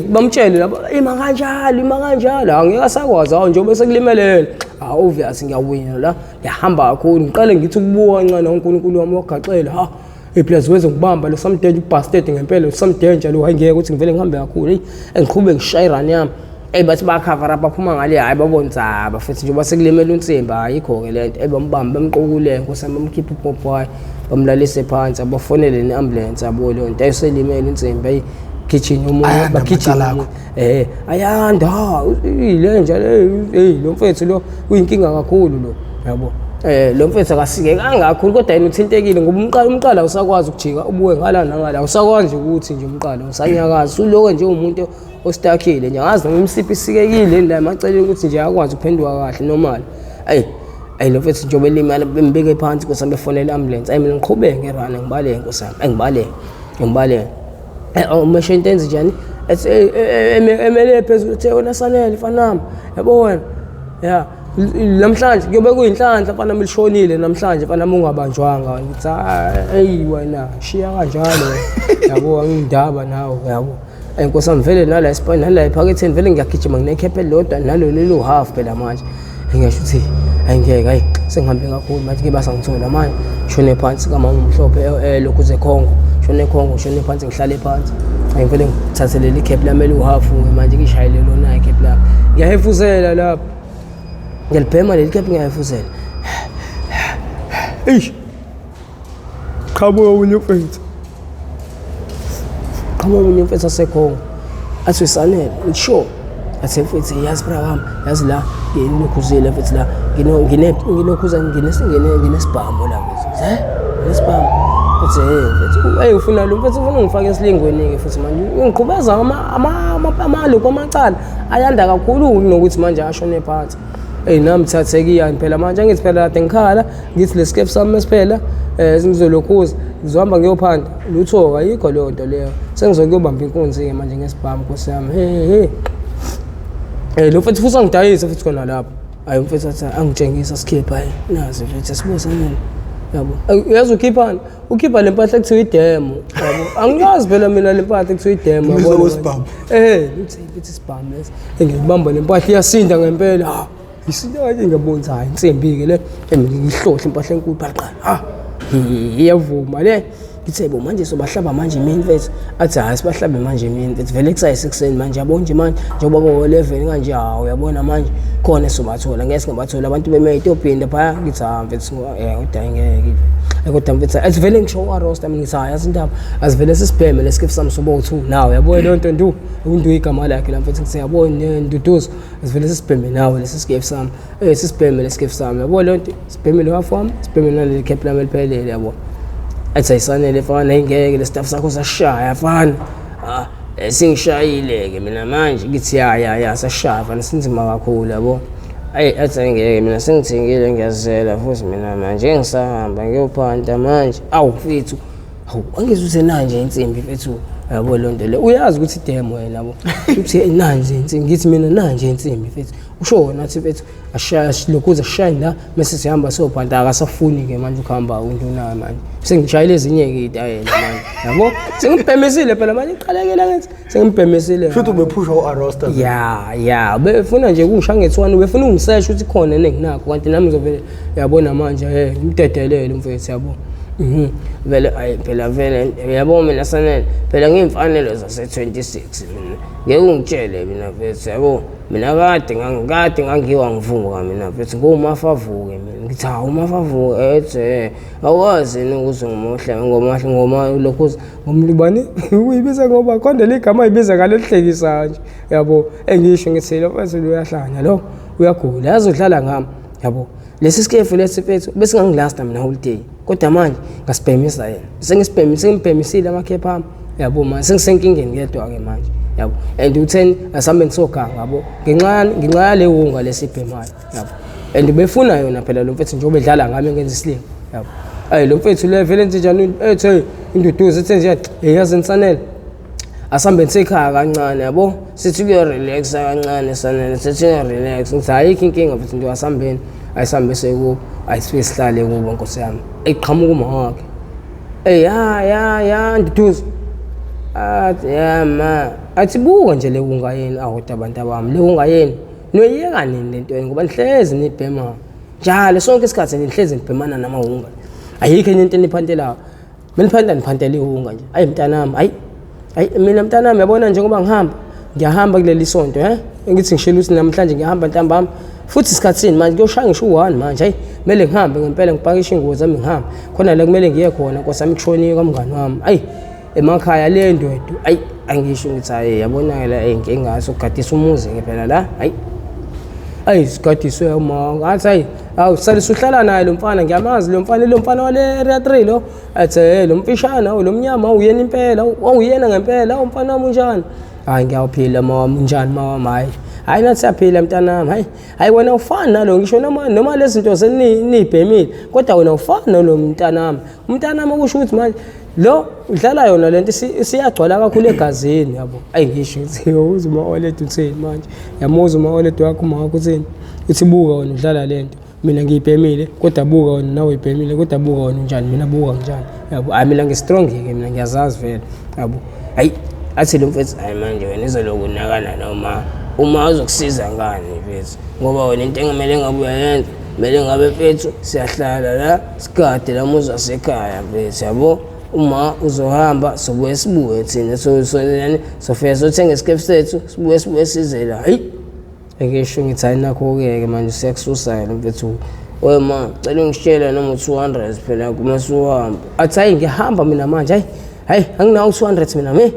bamtshele lapha ima kanjalo angeke asakwazi nje bese kulimelele obvious ngiyawina la ngiyahamba kakhulu ngiqale ngithi ukubuka kancane uNkulunkulu wami wagaxela plus weze ngibamba lo some danger ubastard ngempela some danger lo hayingeke ukuthi ngivele ngihambe kakhulu engiqhubeke ngishaya irun yami bathi bakhava baphuma ngale hayi babona intsaba futhi nje basekulimela unsimba ayikho ke lento bambamba bemqukule nkosami bamkhipha uPopoy bamlalise phansi abafonele neambulance yabo le nto ayiselimela insimbi kitchen umuntu bakitchen ayanda ile njalo lo mfethu lo uyinkinga kakhulu lo yabo lo mfethu akasike kangakhulu kodwa yena uthintekile ngoba umqala usakwazi ukujika ubuye ngala nangala usakwazi ukuthi nje umqala usanyakaza uloko nje umuntu ostakile nje ngazi noma imsiphi isikekile la emaceleni ukuthi nje akwazi ukuphenduka kahle normal lo mfethu njobe limala bembeke phansi kusame fonela ambulance mina ngiqhubeke ngerana ngibale nkosami ngibale umasho into enze njani emele phezulu uthe wena Sanele fanami yabona namhlanje kuyobe kuyinhlanhla mfana milishonile namhlanje mfana ungabanjwanga ngithi hey wena shiya kanjalo yabo angindaba nawe yabo enkosami vele nala Espagne nala ephaketheni vele ngiyagijima nginekhephe lodwa nalo lelo half phela manje ngisho ukuthi ayingeke hayi sengihambe kakhulu manje ke basangithola manje shone phansi kamama umhlophe lokhu zekhongo shone khongo shone phansi ngihlale phansi ayivele ngithathelele ikhephe lami eluhafu manje ngishayele lona ikhephe lami ngiyahefuzela lapha ngiyalibhema leli khephe ngiyahefuzela qhamuka unye mfethu asekhongo athi Sanele ngisho athi mfethu yazi bra wami yazi la ngilokhuzile mfethu la nginokhuza nginesibhamu la mfethu nesibhamu uthi mfethu ufuna lo mfethu ufuna ngifake esilingweni ke futhi manje ngiqhubeza amaloko amacala ayanda kakhulu kunokuthi manje ashone phansi nami thathekiyani phela manje angithi phela kade ngikhala ngithi lesikepe sami masiphela ngizolokhuza ngizohamba ngiyophanda lutho ayikho leyo nto leyo sengizokuyobamba inkunzi ke manje ngesibhamu Nkosi yami lo mfethu futhi angidayisa futhi khona lapho hayi mfethu athi angitshengisa skip hayi nazi mfethu sibuzaneni yabo uyazi ukhipha lempahla ekuthiwa idemo yabo angiyazi phela mina lempahla ekuthiwa idemo yabo sibhamu uthi sibhamu lesi ngibamba lempahla iyasinda ngempela isinda kanje ngiyabona hayi insimbi ke le ngihlohla impahla enkulu phaqala iyavuma le ngithe bo manje sobahlaba manje mina mfethu athi hayi sibahlabe manje mina mfethu vele kusayisekuseni manje yabo nje manje njengoba bo 11 kanje hawo uyabona manje khona sobathola ngeke singabathola abantu bema-Ethiopian phaya ngithi mfethu kodwa ngeke kodwa mfethu athi vele ngisho arosta mina ngithi yazi indaba azivele sisibheme lesikepe sami sobo 2 nawe yabona le nto ndu igama lakhe la mfethu ngithi yabona Nduduzo azivele sisibheme nawe lesikepe sami sisibheme lesikepe sami yabona le nto sibheme lo half wami sibheme naleli kepe lami eliphelele yabo athi Sanele fana ingeke le staff sakho sashaya fana singishayile ke mina manje ngithi ya sashaya fana sinzima kakhulu yabo athi ngeke mina sengithingile ngiyazela futhi mina manje ngisahamba ngiyophanda manje mfethu angizuse nanje insimbi mfethu yabo lonto le uyazi ukuthi idemo wena yabo uthi nanje insimbi ngithi mina nanje insimbi mfethu usho nathi mfethu ashaya lokhuza shine la mase sihamba sophanda akasafuni ke manje ukuhamba unduna manje sengishayile ezinye ke itayela manje yabo sengibhemesile phela manje iqalekela ngithi sengibhemesile futhi ubephusha uArosta ya befuna nje kungisha nge1 befuna ungisearch ukuthi khona nenginakho kanti nami ngizovele yabona manje ngimdedelele mfethu yabo vele phela vele yabo mina Sanele phela ngimfanelo zase 26 mina ngeke ungitshele mina mfethu yabo mina kade ngangiwa ngivuka mina mfethu ngomafavuke mina ngithi umafavuke awazi ukuthi ngoma lokho ngomlibani uyibiza ngoba konde ligama iyibiza ngalehlekisa nje yabo engisho ngithi lo mfethu uyahlanya lo uyagula yazodlala ngami yabo lesi sikefu lesi mfethu bese ngangilasta mina holiday kodwa manje ngasibhemisa yena sengibhemisile amakhepha ami yabo manje sengisenkingeni ngedwa ke manje yabo and u10 asambe ngisoganga yabo ngenxa le hunga lesibhemayo yabo and befuna yona phela lo mfethu njengoba edlala ngami ngenza isling yabo lo mfethu le vele enze njani ethe Nduduzo ethe nje yazi Sanele asambe ngisekhaya kancane yabo sithi kuyo relax kancane Sanele sithi relax ngithi ayikho inkinga mfethu nje asambeni ayisambe sekubo ayisihlale kubo Nkosi yami eqhamuka uma wakhe ya Nduduzo ma athi buka nje le ungayeni awuthi abantu abami le ungayeni noyeka nini lento ngoba nihlezi nibhema njalo sonke isikhathi nihlezi nibhemana namahunga ayikho enye into eniphantelayo mina niphantela ihunga nje mntanami mina mntanami yabona njengoba ngihamba kuleli sonto ngithi ngishela ukuthi namhlanje ngihamba ntambama futhi isikhatsini manje kuyoshaya ngisho u1 manje hayi kumele ngihambe ngempela ngipakishe ingubo zami ngihambe khona la kumele ngiye khona nkosami kushoniwe kamngani wami ayi emakhaya le ndwedu ayi angisho ukuthi hayi yabona la inkinga sokugadisa umuzi ngempela la ayi sigadiswe uma ngathi hayi awu salisa uhlala naye lo mfana ngiyamazi lo mfana wale area 3 lo athi lo mfishana lo mnyama uyena impela uyena ngempela umfana wami unjani hayi ngiyaphila mama unjani mama hayi nathi siyaphila mntanami hayi wena ufana nalo ngisho noma lezi zinto senibhemile kodwa wena ufana lo mntanami ukusho ukuthi manje lo udlala yona lento siyagcwala kakhulu egazini yabo ayi ngisho ukuthi uzuma olethu uthini manje yamuza uma olethu wakho uma ukuthini uthi buka wena udlala lento mina ngiyibhemile kodwa buka wena nawe uyibhemile kodwa buka wena unjani mina buka njani yabo hayi mina ngistrong ke mina ngiyazazi vele yabo hayi athi lo mfethu hayi manje wena izoloku nakana noma uma uzokusiza ngani mfethu ngoba wena into engamele ngabuya yenza mele ngabe mfethu siyahlala la sigade la muzi wasekhaya mfethu yabo uma uzohamba sobuye sibuye thina yani sofika sothenga isikhefu sethu sibuye sizela hayi ngisho ngithi hayi nakho-ke manje siyakususa lo mfethu wema cela ngishela noma 200 phela kuma suhamba athi hayi ngihamba mina manje hayi anginawo 200 mina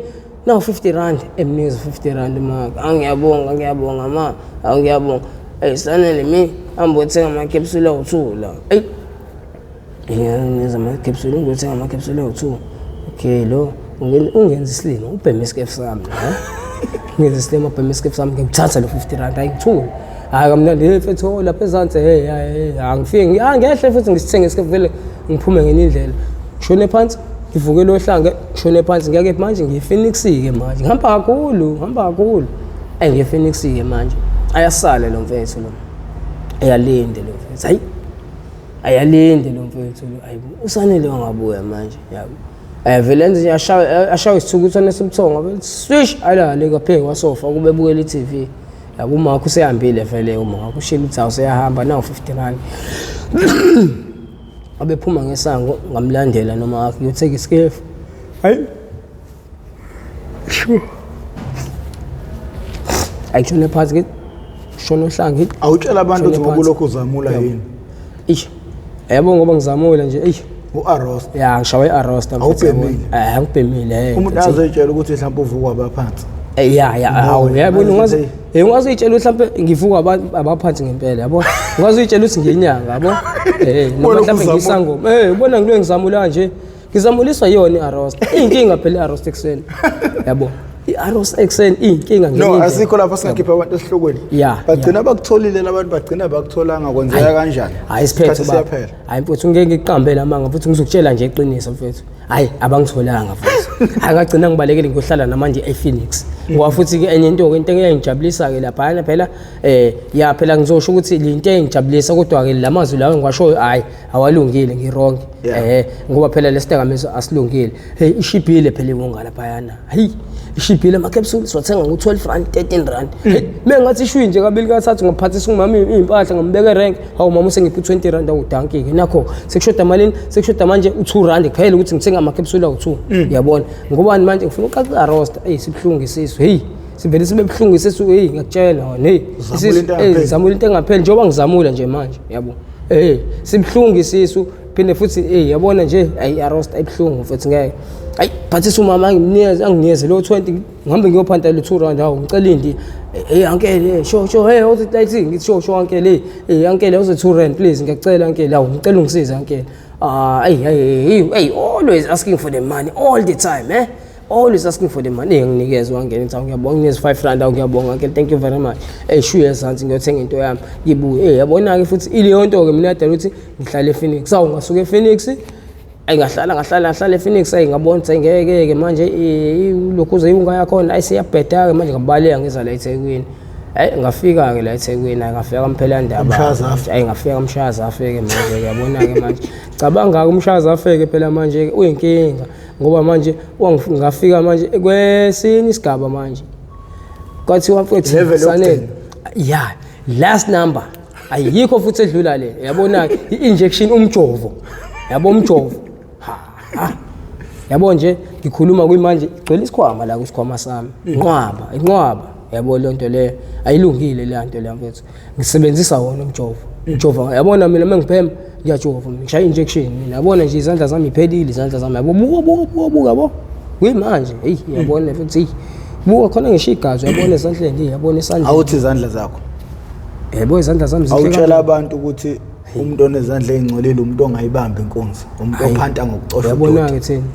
nawu 50 rand emnikeza 50 rand maka angiyabonga ma angiyabonga sanele mi ambothenga amakepsule awu2 la ngiyenza amakepsule ngothenga amakepsule awu2 okay lo ungenza isilimo ubheme isikhefu sami ngenza isilimo ubheme isikhefu sami ngikuthatha lo 50 rand ayikuthula hayi kamnandi mfethu lapha ezansi angifike ngehle futhi ngisithenge isikhefu vele ngiphume ngenindlela shone phansi ngivuke lo hlanga shone phansi ngiyake manje ngiyiPhoenix-ke manje ngihamba kakhulu ngiyiPhoenix-ke manje ayasala lo mfethu lo ayalinde lo mfethu hayi ayalinde lo mfethu lo hayi usanele wangabuya manje yabo vele nje ashawe isithukuthane simthonga vele swish alale kapheke wasofa kube bukela iTV yabo umakho usehambile vele umakho ushila ukuthi awuseyahamba nawo 50 rand abephuma ngesango ngamlandela noma akuyothenga isikhefu hayi ayishone phansi ke shona ohlanga ngithi awutshela abantu ukuthi ngoba lokho uzamula yini yabo ngoba ngizamula nje uArosta ngishawa iArosta ngibhemile umuntu azotshela ukuthi mhlawumbe uvuka abaphansi yabona ungazitshela mhlawumbe ngivuka abaphansi ngempela yabo ungazitshela ukuthi ngenyanga yabo noma mhlawumbe ngisangoma ubona ngilo ngizamula nje ngizamuliswa yona iArosta inkinga phela iArosta ekseni yabo iArosta ekseni inkinga ngenyanga no asikho lapha singakhipha abantu esihlokweni bagcina bakutholile labantu bagcina bakutholanga kwenzeka kanjani hayi siphethe siyaphela hayi mfethu ngeke ngiqambele amanga futhi ngizokutshela nje iqiniso mfethu hayi abangitholanga futhi akagcina ngibalekele ngiyohlala namanje ePhoenix ngoba futhi ke enye into engiyangijabulisa ke lapha phela phela ngizosho ukuthi into engijabulisa kodwa ke lamazwi lawo ngiwashoyo hayi awalungile ngirong ngoba phela lesidakamizwa asilungile ishibhile phela iwonga lapha yana hayi ishibhile amakepsule siwathenga ngo12 rand 13 rand mengathi ishwi nje kabili kathathu ngaphathisa ngumama impahla ngambeka rank hawu mama usengiphi 20 rand awudanki ke nakho sekushoda malini sekushoda manje u2 rand kuphela ukuthi ngithenga amakepsule awu2 uyabona ngobani manje ngifuna uqaqa iArosta sibhlungu isizwe sivele sibe buhlungu isizwe ngiyakutshela wena zamula into engapheli njengoba ngizamula nje manje yabo sibhlungu isizwe phinde futhi yabona nje iArosta ibhlungu futhi ngeke hayi phathisa umama anginikeze lo 20 ngihambe ngiyophanta lo 2 rand hawo ngicela indi ankele sho uthi light ngithi sho ankele ankele uze 2 rand please ngiyacela ankele hawo ngicela ungisize ankele always asking for the money all the time always asking for the money nginikeze wangena ngithi ngiyabonga nginikeze 5 rand ngiyabonga ankele thank you very much shuye ezansi ngiyothenga into yami ngibuye yabona ke futhi ile nto ke mina adala ukuthi ngihlale ePhoenix sawu ngasuka ePhoenix ngahlala ePhoenix ngabona ukuthi ngeke manje lokhu uzoyunga yakhona ayisiyabheda ke manje ngabaleka ngiza la eThekwini ngafika ke la eThekwini ngafika kamphela ndaba ngafika kamshaza afike manje uyabona ke manje cabanga umshaza afike phela manje uyinkinga ngoba manje ngafika manje kwesinye isigaba manje kwathi wamfethu sanele last number ayikho futhi edlula le yabona i-injection umjovo yabo umjovo yabo nje ngikhuluma kuyimanje igcwele isikhwama la kwisikhwama sami inqwaba yabo le nto le ayilungile le nto le mfethu ngisebenzisa wona umjovo yabona mina mengiphema ngiyajova ngishaya injection mina yabona nje izandla zami iphelile izandla zami yabo buka yabo kuyimanje hey yabona futhi buka khona ngisho igazi yabona esandleni yabona esandleni awuthi izandla zakho yebo izandla zami awutshela abantu ukuthi umuntu onezandla ezingcolile umuntu ongayibambi inkunzi umuntu ophanta ngokucosha yabona ke thina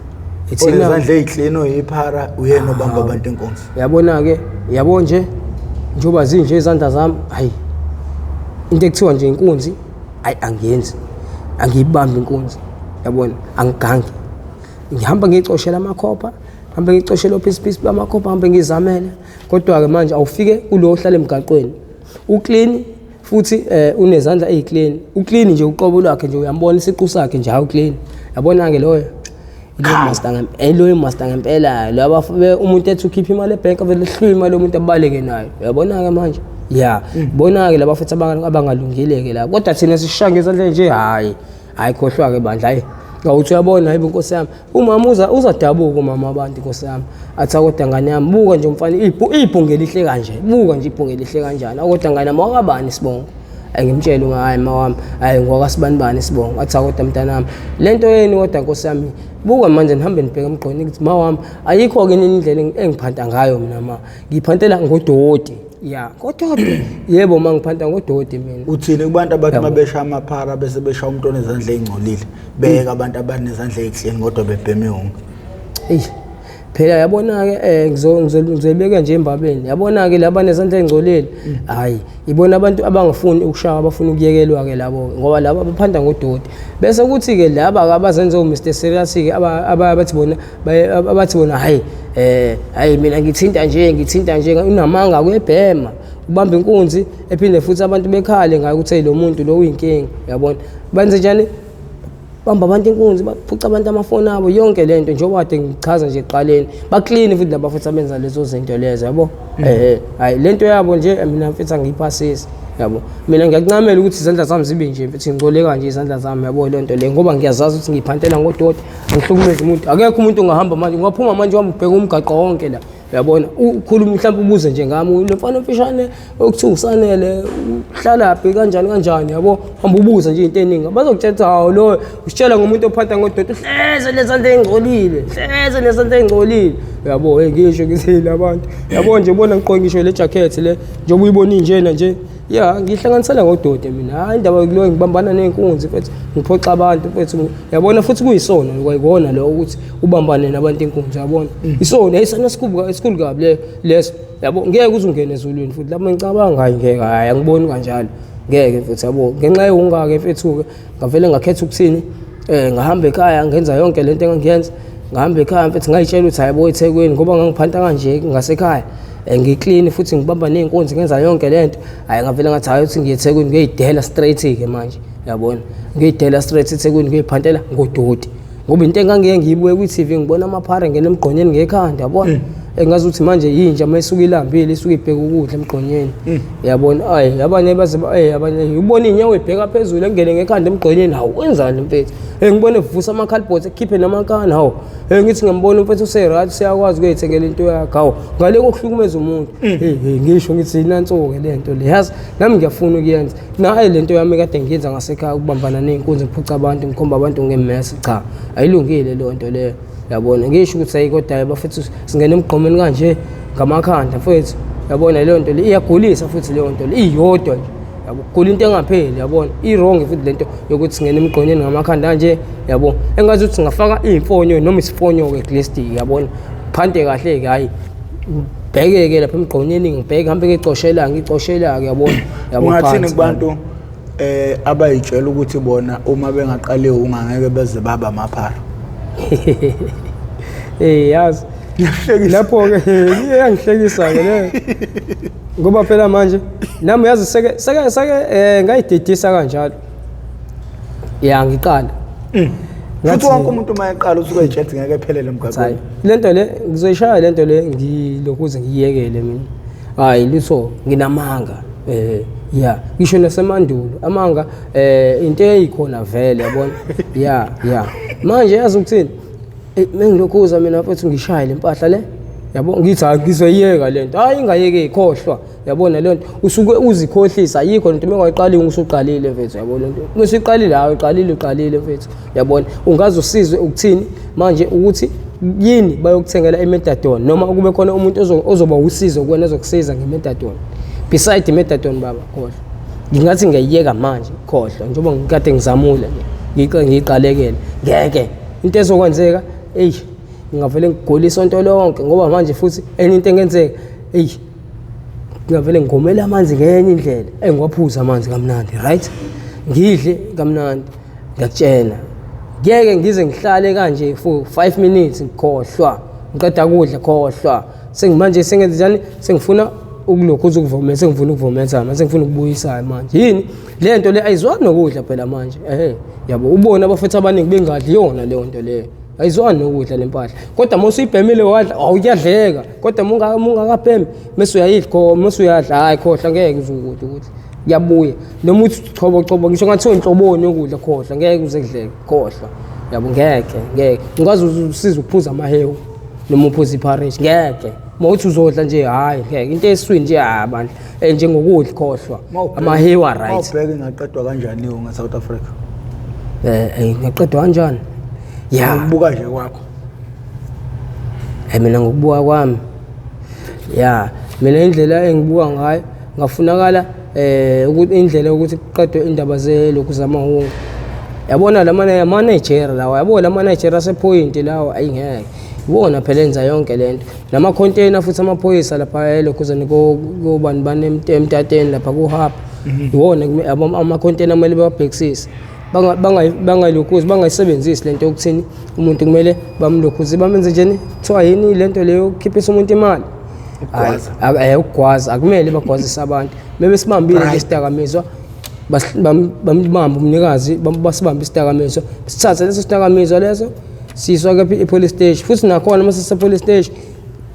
izandla eziclean oyiphara uyena obamba abantu inkunzi yabona ke yabo nje njoba zinje izandla zami hayi into ekuthiwa nje inkunzi angiyenzi angiyibambi inkunzi yabona angigangi ngihamba ngicoshela amakhopha ngihambe ngicoshela ophisi bamakhopha ngihambe ngizamela kodwa ke manje awufike kulo ohlala emgaqweni uclean futhi unezandla eziclean uclean nje uqobo lwakhe nje uyambona isiqu sakhe nje hawu clean yabona ke loyo lo master ngempela laba umuntu ethi ukhipha imali ebank vele hlwima imali umuntu abaleke nayo yabona ke manje bona ke laba futhi abangalungile ke la kodwa thina sishanga izandla nje hayi khohlwa ke bandla hayi awuthi uyabona hayibo inkosi yami umama uzadabuka umama abantu inkosi yami athi kodwa ngane yami buka nje umfana iphunge lihle kanje buka nje iphunge lihle kanjani kodwa ngane yami wakabani sibongo ngimtshela ungayi mawami hayi ngokwasibani sibongo athi kodwa mntanami lento yeni kodwa inkosi yami buka manje nihambe nibheka emgqonyeni ukuthi mawami ayikho ke indlela engiphanta ngayo mina ngiphantela ngodoti kodwa yebo mangiphanta ngodoti mina uthini kubantu abathi mabesha amaphara bese besha umuntu onezandla ezingcolile beka abantu abanezandla eziclean kodwa bebheme unga phela yabona ke ngizobeka nje embabeni yabona ke laba nezandla ezingcolile hayi ibona abantu abangafuni ukushaya abafuna ukuyekelwa ke labo ngoba laba baphanda ngodoti bese kuthi ke laba abazenza uMr Serious ke abathi bona hayi mina ngithinta nje unamanga kuyebhema ubamba inkunzi ephinde futhi abantu bekhale ngayo ukuthi lo muntu lo uyinkinga yabona benze njani bamba abantu inkunzi baphuca abantu amafoni abo yonke lento njengoba kade ngichaza nje eqaleni baclean futhi laba futhi abenza lezo zinto lezo yabo hayi lento yabo nje mina mfethu angiyiphasisi yabo mina ngiyakuncamela ukuthi izandla zami zibe nje mfethu ngicole kanje izandla zami yabo lento le ngoba ngiyazazi ukuthi ngiphantela ngodoti angihlukumeze umuntu akekho umuntu ongahamba manje ungaphuma manje wami ubheka umgaqo wonke la yabona ukhuluma mhlawumbe ubuze nje ngami lo mfana omfishane okuthusanele uhlala phi kanjani yabo hamba ubuza nje into eningi bazokuthetha hawo lo usitshela ngomuntu ophantha ngodoti hleze lezandla engcolile yabo ngisho ngizile abantu yabo nje bona ngiqonga ngisho le jacket le njengoba uyibona injena nje ngihlanganisela ngodoti mina hayi indaba kulo ngibambana nenkunzi mfethu ngiphoxa abantu mfethu yabona futhi kuyisona kwayibona lo ukuthi ubambane nabantu inkunzi yabona isona ayisana esikhulu kabi leso yabo ngeke uzungene ezulwini futhi lapho ngicabanga hayi ngeke hayi angiboni kanjalo ngeke mfethu yabo ngenxa yongake mfethu ke ngavele ngakhetha ukuthini ngahamba ekhaya ngenza yonke lento engiyenza ngahamba ekhaya mfethu ngayitshela ukuthi hayibo eThekwini ngoba ngangiphantha kanje ngasekhaya ngiclean futhi ngibamba nenkonzo ngenza yonke lento hayi ngavela ngathi hayi ukuthi ngiyeThekwini ngiyidela straight ke manje yabona ngiyidela straight eThekwini ngiyiphantela ngodoti ngoba into engangeke ngiyibuye ku-TV ngibona amaphara ngene emgqonyeni ngekhanda yabona engazi ukuthi manje yinja mayisuka ilambile isuka ibheka ukudla emgqonyeni yabona abanye abanye ubona inyawo ebheka phezulu engene ngekhanda emgqonyeni hawu wenzani mfethu ngibone vusa amakhalibhothi ekhiphe namakana hawu ngithi ngambona mfethu userathi siyakwazi ukuyithekela into yakhe hawu ngale kokuhlukumeza umuntu ngisho ngithi inansuke lento le yazi nami ngiyafuna ukuyenza naye lento yami kade ngiyenza ngasekhaya ukubambana nenkunzi ngiphuca abantu ngikhomba abantu ngemesi cha ayilungile le nto leyo yabona ngisho ukuthi ayikodwa bafethu singena emgqomeni kanje ngamakhanda mfethu yabona le nto le iyagulisa futhi le nto le iyodwa nje yabo kula into engapheli yabona i-wrong futhi lento yokuthi singena emgqonyeni ngamakhanda kanje yabo engazi ukuthi ngafaka imfonyo noma isifonyo ke glist yabona phante kahle ke hayi bheke lapha emgqonyeni ngibheke hambe ngicoshela ke yabona ungathini kubantu abayitshela ukuthi bona uma bengaqaliwe ungangeke beze baba amaphara yazi lapho ke iyangihlekisa ke le ngoba phela manje nami yazi seke ngayidedisa kanjalo ngiqala futhi wonke umuntu mayeqala usuke ejethi ngeke ephelele emgaqweni lento le ngizoyishaya lento le ngilokuze ngiyekele mina hayi litho nginamanga ngisho nasemandulo amanga into eyikhona vele yabona manje yazi ukuthini mengilokhuza mina futhi ngishaya le mpahla le yabo ngithi ngizoyiyeka lento hayi ingayeke ikhohlwa yabona lento usuke uzikhohlisa ayikho lento mengayiqali usuqalile mfethu yabo lento masiqalile hayi uqalile mfethu yabona ungaze usizwe ukuthini manje ukuthi yini bayokuthengela iMethadone noma kube khona umuntu ozoba usizo kuwena ozokusiza ngeMethadone beside iMethadone baba khohlwa ngingathi ngiyayiyeka manje khohlwa njengoba ngikade ngizamula ngiqalekele ngeke into ezokwenzeka ngingavele ngigole isonto lonke ngoba manje futhi enye into engenzeka ngingavele ngigomela amanzi ngenye indlela engiwaphuza amanzi kamnandi right ngidle kamnandi ngiyakutshena ngeke ngize ngihlale kanje for 5 minutes ngikhohlwa ngiqeda kudla khohlwa sengimanje sengenzani sengifuna ukulokhuza ukuvomela sengifuna ukuvomela manje sengifuna ukubuyisa manje yini lento le ayizwani nokudla phela manje yabo ubona abafethu abaningi bengadli yona leyo nto leyo ayizwani nokudla lempahla kodwa mase uyibhemile wadla awuyadleka kodwa mungakabhemi mase uyayidla mase uyadla hayi khohlwa ngeke uzukudla ukuthi kuyabuya noma uthi chobo ngisho ngathi inhloboni yokudla khohlwa ngeke uze kudleke khohlwa yabo ngeke ungaze usiza ukuphuza amahewu noma uphuza ipharish ngeke mawuthi uzodla nje hayi ngeke into eswini nje abantu njengokudla khohlwa amahewu right mawubheke ngaqedwa kanjani ngeSouth Africa ngaqedwa kanjani ukubuka nje kwakho mina ngokubuka kwami mina indlela engibuka ngayo ngafunakala ukuthi indlela ukuthi kuqedwe indaba zelokhu zamahungu yabona la Nigeria lawa yabona la Nigeria asepoint lawa ayingeke ibona phela enza yonke lento nama container futhi amaphoyisa lapha lokhu zani bani emtateni lapha ku hub ibona ama container kumele babhekisise bangayilokhuzi bangayisebenzisi lento yokuthini umuntu kumele bamlokhuzi bamenze njeni kuthiwa yini lento leyo ukukhiphisa umuntu imali ukugwaza akumele bagwazise abantu bebesibambile isidakamizwa bambamba umnikazi basibamba isidakamizwa sithatha leso sidakamizwa leso siswa ke police station futhi nakhona mase sise police station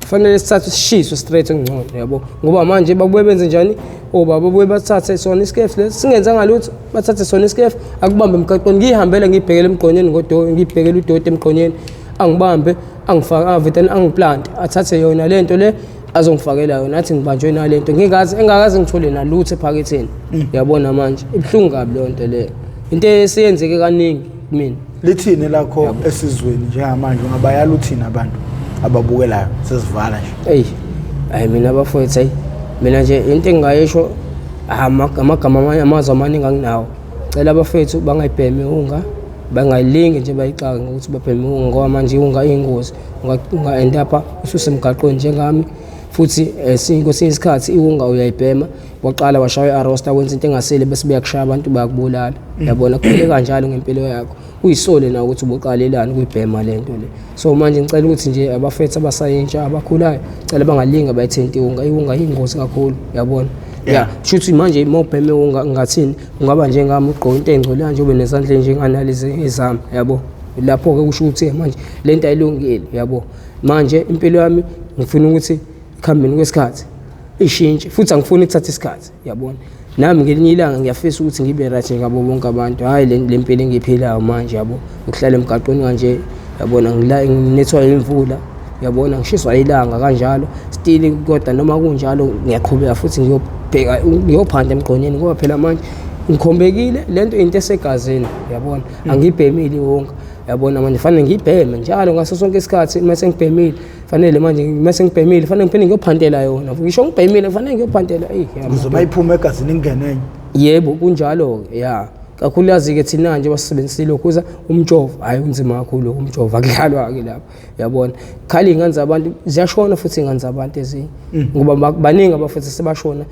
kufanele sithathe sishiswe straight engcono yabo ngoba manje babuye benze njani babuye bathathe sona isikefu lesi singenzanga lutho bathathe sona isikefu akubambe emgaqweni ngihambele ngibhekele emgqonyeni ngodo ngibhekele uDodo emgqonyeni angibambe angifaka avitani angiplant athathe yona lento le azongifakela yona athi ngibanjwe na lento engakazi ngithole nalutho ephaketheni yabona manje ibhlungu kabi lonto le into esiyenzeke kaningi kimi lithini lakho esizweni njengamanje ungabayala uthini abantu ababukelayo sesivala nje mina bafowethu mina nje into engayisho amagama amanye amazwi amaningi anginawo cela abafethu bangayibhemi unga bangayilingi nje bayixaka ngokuthi babhemi unga ngoba manje unga ingozi unga-end up ususemgaqweni njengami futhi kwesinye isikhathi iwunga uyayibhema waqala washaya i-arrosta wenza into engasile bese beyakushaya abantu bayakubulala yabona kuphele kanjalo ngempilo yakho uyisole na ukuthi ubuqalelani kuyibhema lento le so manje ngicela ukuthi nje abafethu abasayintsha abakhulayo cela bangalinga bayithinta iwunga ingozi kakhulu yabona shuthi manje mawubheme unga ngathini ungaba njengami ugqoka into engcole nje ube nesandla njenganalize ezami yabo lapho ke kusho ukuthi manje lento ayilungile yabo manje impilo yami ngifuna ukuthi ikhambeni kwesikhathi ishintshe futhi angifuni ukuthatha isikhathi yabona nami ngelinye ilanga ngiyafisa ukuthi ngibe right ngabo bonke abantu hayi le mpilo engiphilayo manje yabo ukuhlala emgaqweni kanje yabona nginethwa imvula yabona ngishiswa ilanga kanjalo still kodwa noma kunjalo ngiyaqhubeka futhi ngiyophanda emgqonyeni ngoba phela manje ngikhombekile lento into esegazini yabona angibhemile wonke yabona manje fanele ngibheme njalo ngaso sonke isikhathi mase ngibhemile fanele manje mase ngibhemile fanele ngiphinde ngiyophandela yona ngisho ngibhemile fanele ngiyophandela ngizoba iphuma egazini ngingenenye yebo kunjalo kakhulukazi ke thina nje basebenzisile ukuza umjovo hayi unzima kakhulu umjovo akudlalwa ke lapha yabona khali ingane zabantu ziyashona futhi ingane zabantu ezinye ngoba baningi abafethu sebashona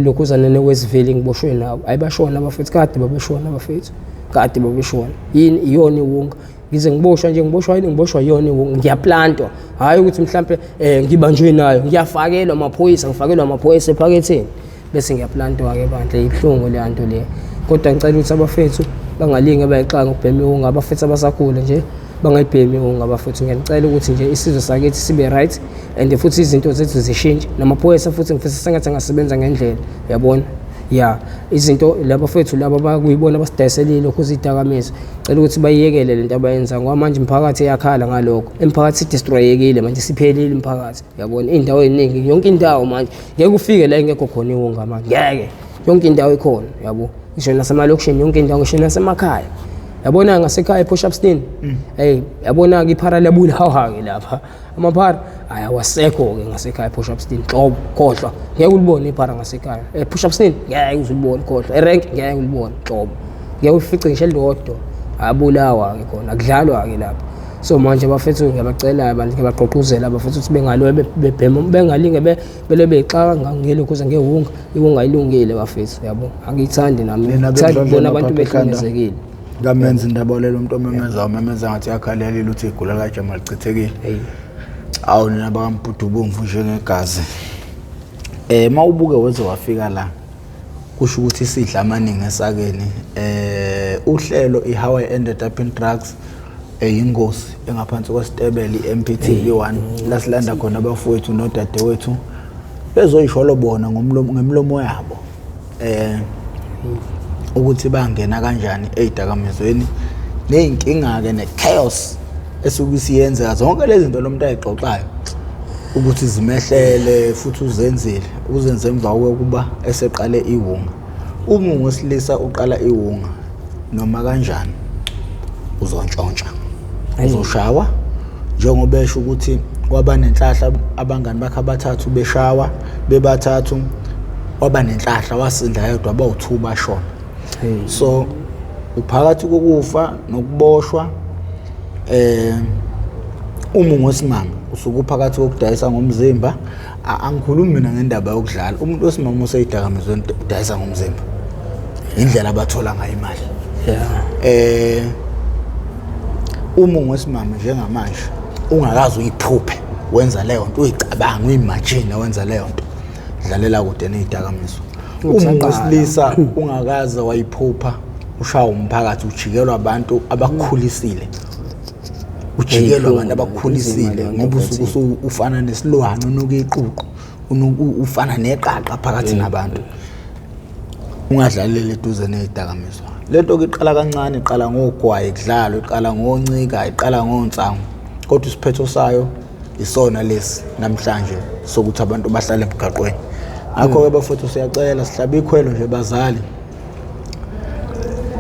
lokhuzana nekweziveli ngiboshwe nawo ayibashona abafethu kade babeshona abafethu kade babeshona yini iyona iwunga ngize ngiboshwa nje ngiboshwa iyona iwunga ngiyaplantwa hayi ukuthi mhlambe ngibanjwe nayo ngiyafakelwa amaphoyisa ephaketheni bese ngiyaplantwa ke bandle ibhlungu le nto le kodwa ngicela ukuthi abafethu bangalinge bayixaka ngobhemi unga abafethu abasakhula nje bangayibhemi unga abafethu ngiyacela ukuthi nje isizwe sakithi sibe right and futhi izinto zethu zishintshe namaphoyisa futhi ngifisa sengathi angasebenza ngendlela yabona ya izinto laba fethu laba bakuyibona abasidayiselile lokho izidakamizwa cela ukuthi bayiyekele lento abayenza ngoba manje imphakathi iyakhala ngalokho imphakathi destroyekile manje siphelile imphakathi yabona indawo eziningi yonke indawo manje ngeke ufike la engekho khona iwunga manje ngeke yonke indawo ikhona yabo ngisho nasemalokishini yonke indawo ngisho nasemakhaya yabona ngasekhaya push up stand yabona ke iphara lebulawa ke lapha amaphara ayawasekho ke ngasekhaya push up stand xobo khohlwa ngeke ulibone iphara ngasekhaya push up stand ngeke uzulibone khohlwa rank ngeke ulibone xobo ngeke ufice ngisho elodwa abulawa ke khona kudlalwa ke lapha so manje abafethu ngiyabacela abantu ngiyabaqoquzela abafethu ukuthi bengalwe bebhema bengalinge bexaka ngelokho kuze ngehunga iwunga ilungile bafethu yabo angiyithandi nami ngithanda ukubona abantu behlukumezekile ngamenza indaba lelo umuntu omemeza ngathi yakhalelile uthi igula kaJama lichithekile awu nina bakampudu bomvu njengegazi mawubuke wenze wafika la kusho ukuthi isidla amaningi esakeni uhlelo iHow I Ended Up in Drugs ingozi engaphansi kwesitebele iMPTV1 la silanda khona abafowethu nodadewethu bezoyisholo bona ngemlomo yabo ukuthi bangena kanjani ezidakamizweni neyinkinga ke nechaos esukuyisiyenza zonke lezi zinto lo muntu ayixoxayo ukuthi zimehlele futhi uzenze emva kokuba eseqale iwunga uma ngosilisa uqala iwunga noma kanjani uzontshontsha uzoshawa njengoba esho ukuthi kwaba nenhlahla abangani bakhe abathathu beshawa bebathathu kwaba nenhlahla wasinda yedwa bawu2 bashona so uphakathi kokufa nokuboshwa umungu wesimanga usuku phakathi kokudayisa ngomzimba angikhulumi mina ngendaba yokudlala umuntu wesimanga useyidakamizweni udayisa ngomzimba indlela abathola ngayo imali umungu wesimanga njengamanje ungakazi uyiphuphe wenza leyo nto uyicabanga uyimagine wenza leyo nto dlalela kude nezidakamizwa umuntu wesilisa ungakaze wayiphupha ushawa umphakathi ujikelwa abantu abakukhulisile ujikelwa abantu abakukhulisile ngoba usuku ufana nesilwane unokuyiququ ufana neqaqa phakathi nabantu ungadlalele eduze nezidakamizwa lento ke iqala kancane iqala ngogwayi ikudlalo iqala ngoncika iqala ngonsango kodwa isiphetho sayo isona lesi namhlanje sokuthi abantu bahlale emgaqweni akho ke bafethu siyacela sihlabe ikhwelo nje bazali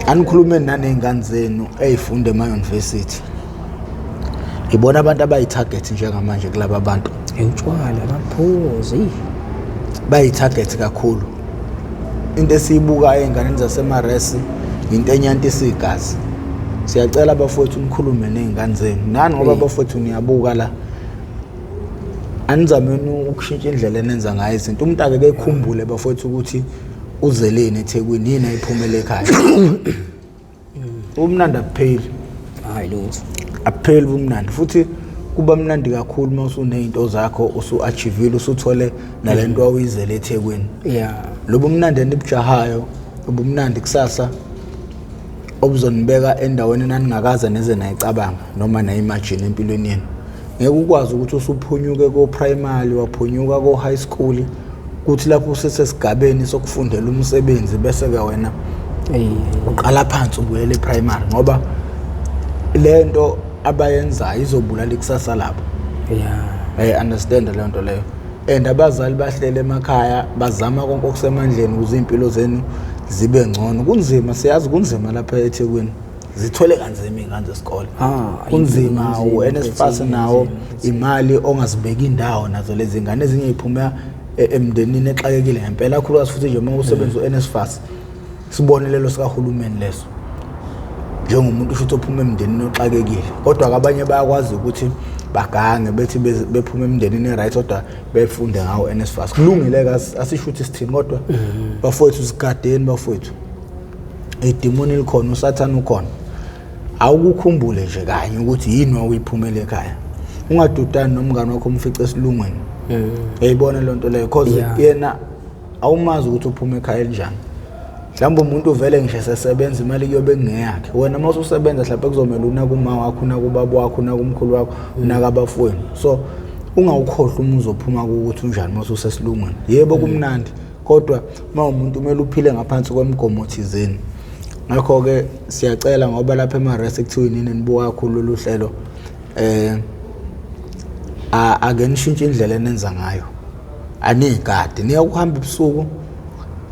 anikhulumeni nanezingane zenu ezifunde ema-university ibona abantu abayi-target njengamanje kulaba abantu utshwala baphuzi bayi-target kakhulu into esiyibukayo ey'nganeni zasemaresi into enyantisa igazi siyacela abafowethu nikhulume nezingane zenu nani ngoba abafowethu niyabuka la anizameni ukushintsha indlela enenza ngayo izinto umuntu ake ekhumbule bafowethu ukuthi uzeleni eThekwini yini ayiphumele ekhaya umnandi akupheli hayi lutho akupheli umnandi futhi kuba mnandi kakhulu mase unezinto zakho usu-achievile usuthole nalento awuyizele eThekwini lobo mnandi enibujahayo ubumnandi kusasa obuzonibeka endaweni enaningakaze neze nayicabanga noma nayimagine empilweni yenu ngeke ukwazi ukuthi usuphunyuke ko-primary waphunyuka ko-high school kuthi lapho usesesigabeni sokufundela umsebenzi bese-ke wena uqala phansi ubuyele e-primary ngoba lento abayenzayo izobulala ikusasa labo understand leyo nto leyo and abazali bahlele emakhaya bazama konke okusemandleni ukuze impilo zenu zibe ngcono kunzima siyazi kunzima lapha eThekwini zithole kanzima izingane zesikole kunzima uNSFAS nawo imali ongazibeka indawo nazo lezi zingane ezinye ziphuma emndenini exakekile ngempela kakhulu futhi nje uma usebenza uNSFAS sibonelelo sikahulumeni leso njengomuntu futhi ophuma emndenini oxakekile kodwa abanye bayakwazi ukuthi bagange bethi bephuma emndenini right kodwa befunde ngawo NSFAS kulungile ke asisho ukuthi sithini kodwa bafowethu sigadeni bafowethu idemoni likhona usathana ukhona awukukhumbule nje kanye ukuthi yini wayiphumela ekhaya ungadudani nomngane wakho umfice esilungweni uyayibona le nto leyo because yena awumazi ukuthi uphuma ekhaya kanjani mhlawumbe umuntu uvele ngisho sesebenza imali kuyobe kungeyakhe wena mase usebenza mhlawumbe kuzomela unaka uma wakho unaka ubaba wakho unaka umkhulu wakho unaka abafowenu so ungawukhohlwa uma uzophuma ukuthi unjani mase usesilungweni yebo kumnandi kodwa umuntu kumele uphile ngaphansi kwemigomo thizeni. Ngakho ke siyacela ngoba lapha eMarest kuthiwa nini nibuka kakhulu lolu hlelo ake nishintshe indlela enenza ngayo. Anigadi niya ukuhamba ebusuku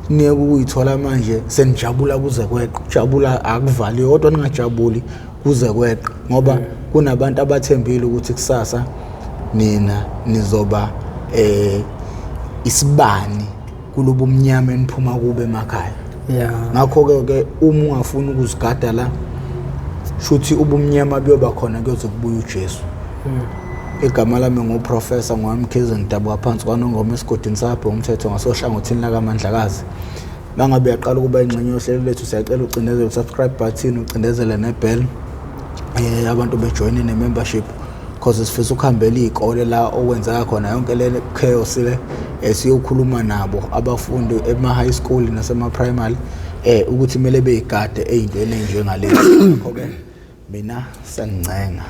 niye ukuyithola manje senijabula kuze kweqe. Jabula akuvali kodwa ningajabuli kuze kweqe ngoba kunabantu abathembile ukuthi kusasa nina nizoba isibani kulobo umnyama eniphuma kube emakhaya. Ngakho ke uma ungafuni ukuzigada la shuthi ubumnyama buyoba khona kuyoze kubuye uJesu. Igama lami nguprofessor ngoMkhize ngidabuka phansi kwaNongoma esigodini sapho umthetho ngasohlangothini la kaMandlakazi. Mangabe uyaqala ukuba ingxenye yohlelo lethu siyacela ucindezele subscribe button ucindezele nebell abantu bejoin ne-membership because sifisa ukuhambela izikole la okwenzeka khona yonke le chaos le siyokhuluma nabo abafundi ema-high school nasema-primary ukuthi kumele beyigade ey'ntweni ey'njengalezi. Ngakho-ke mina sengincenga.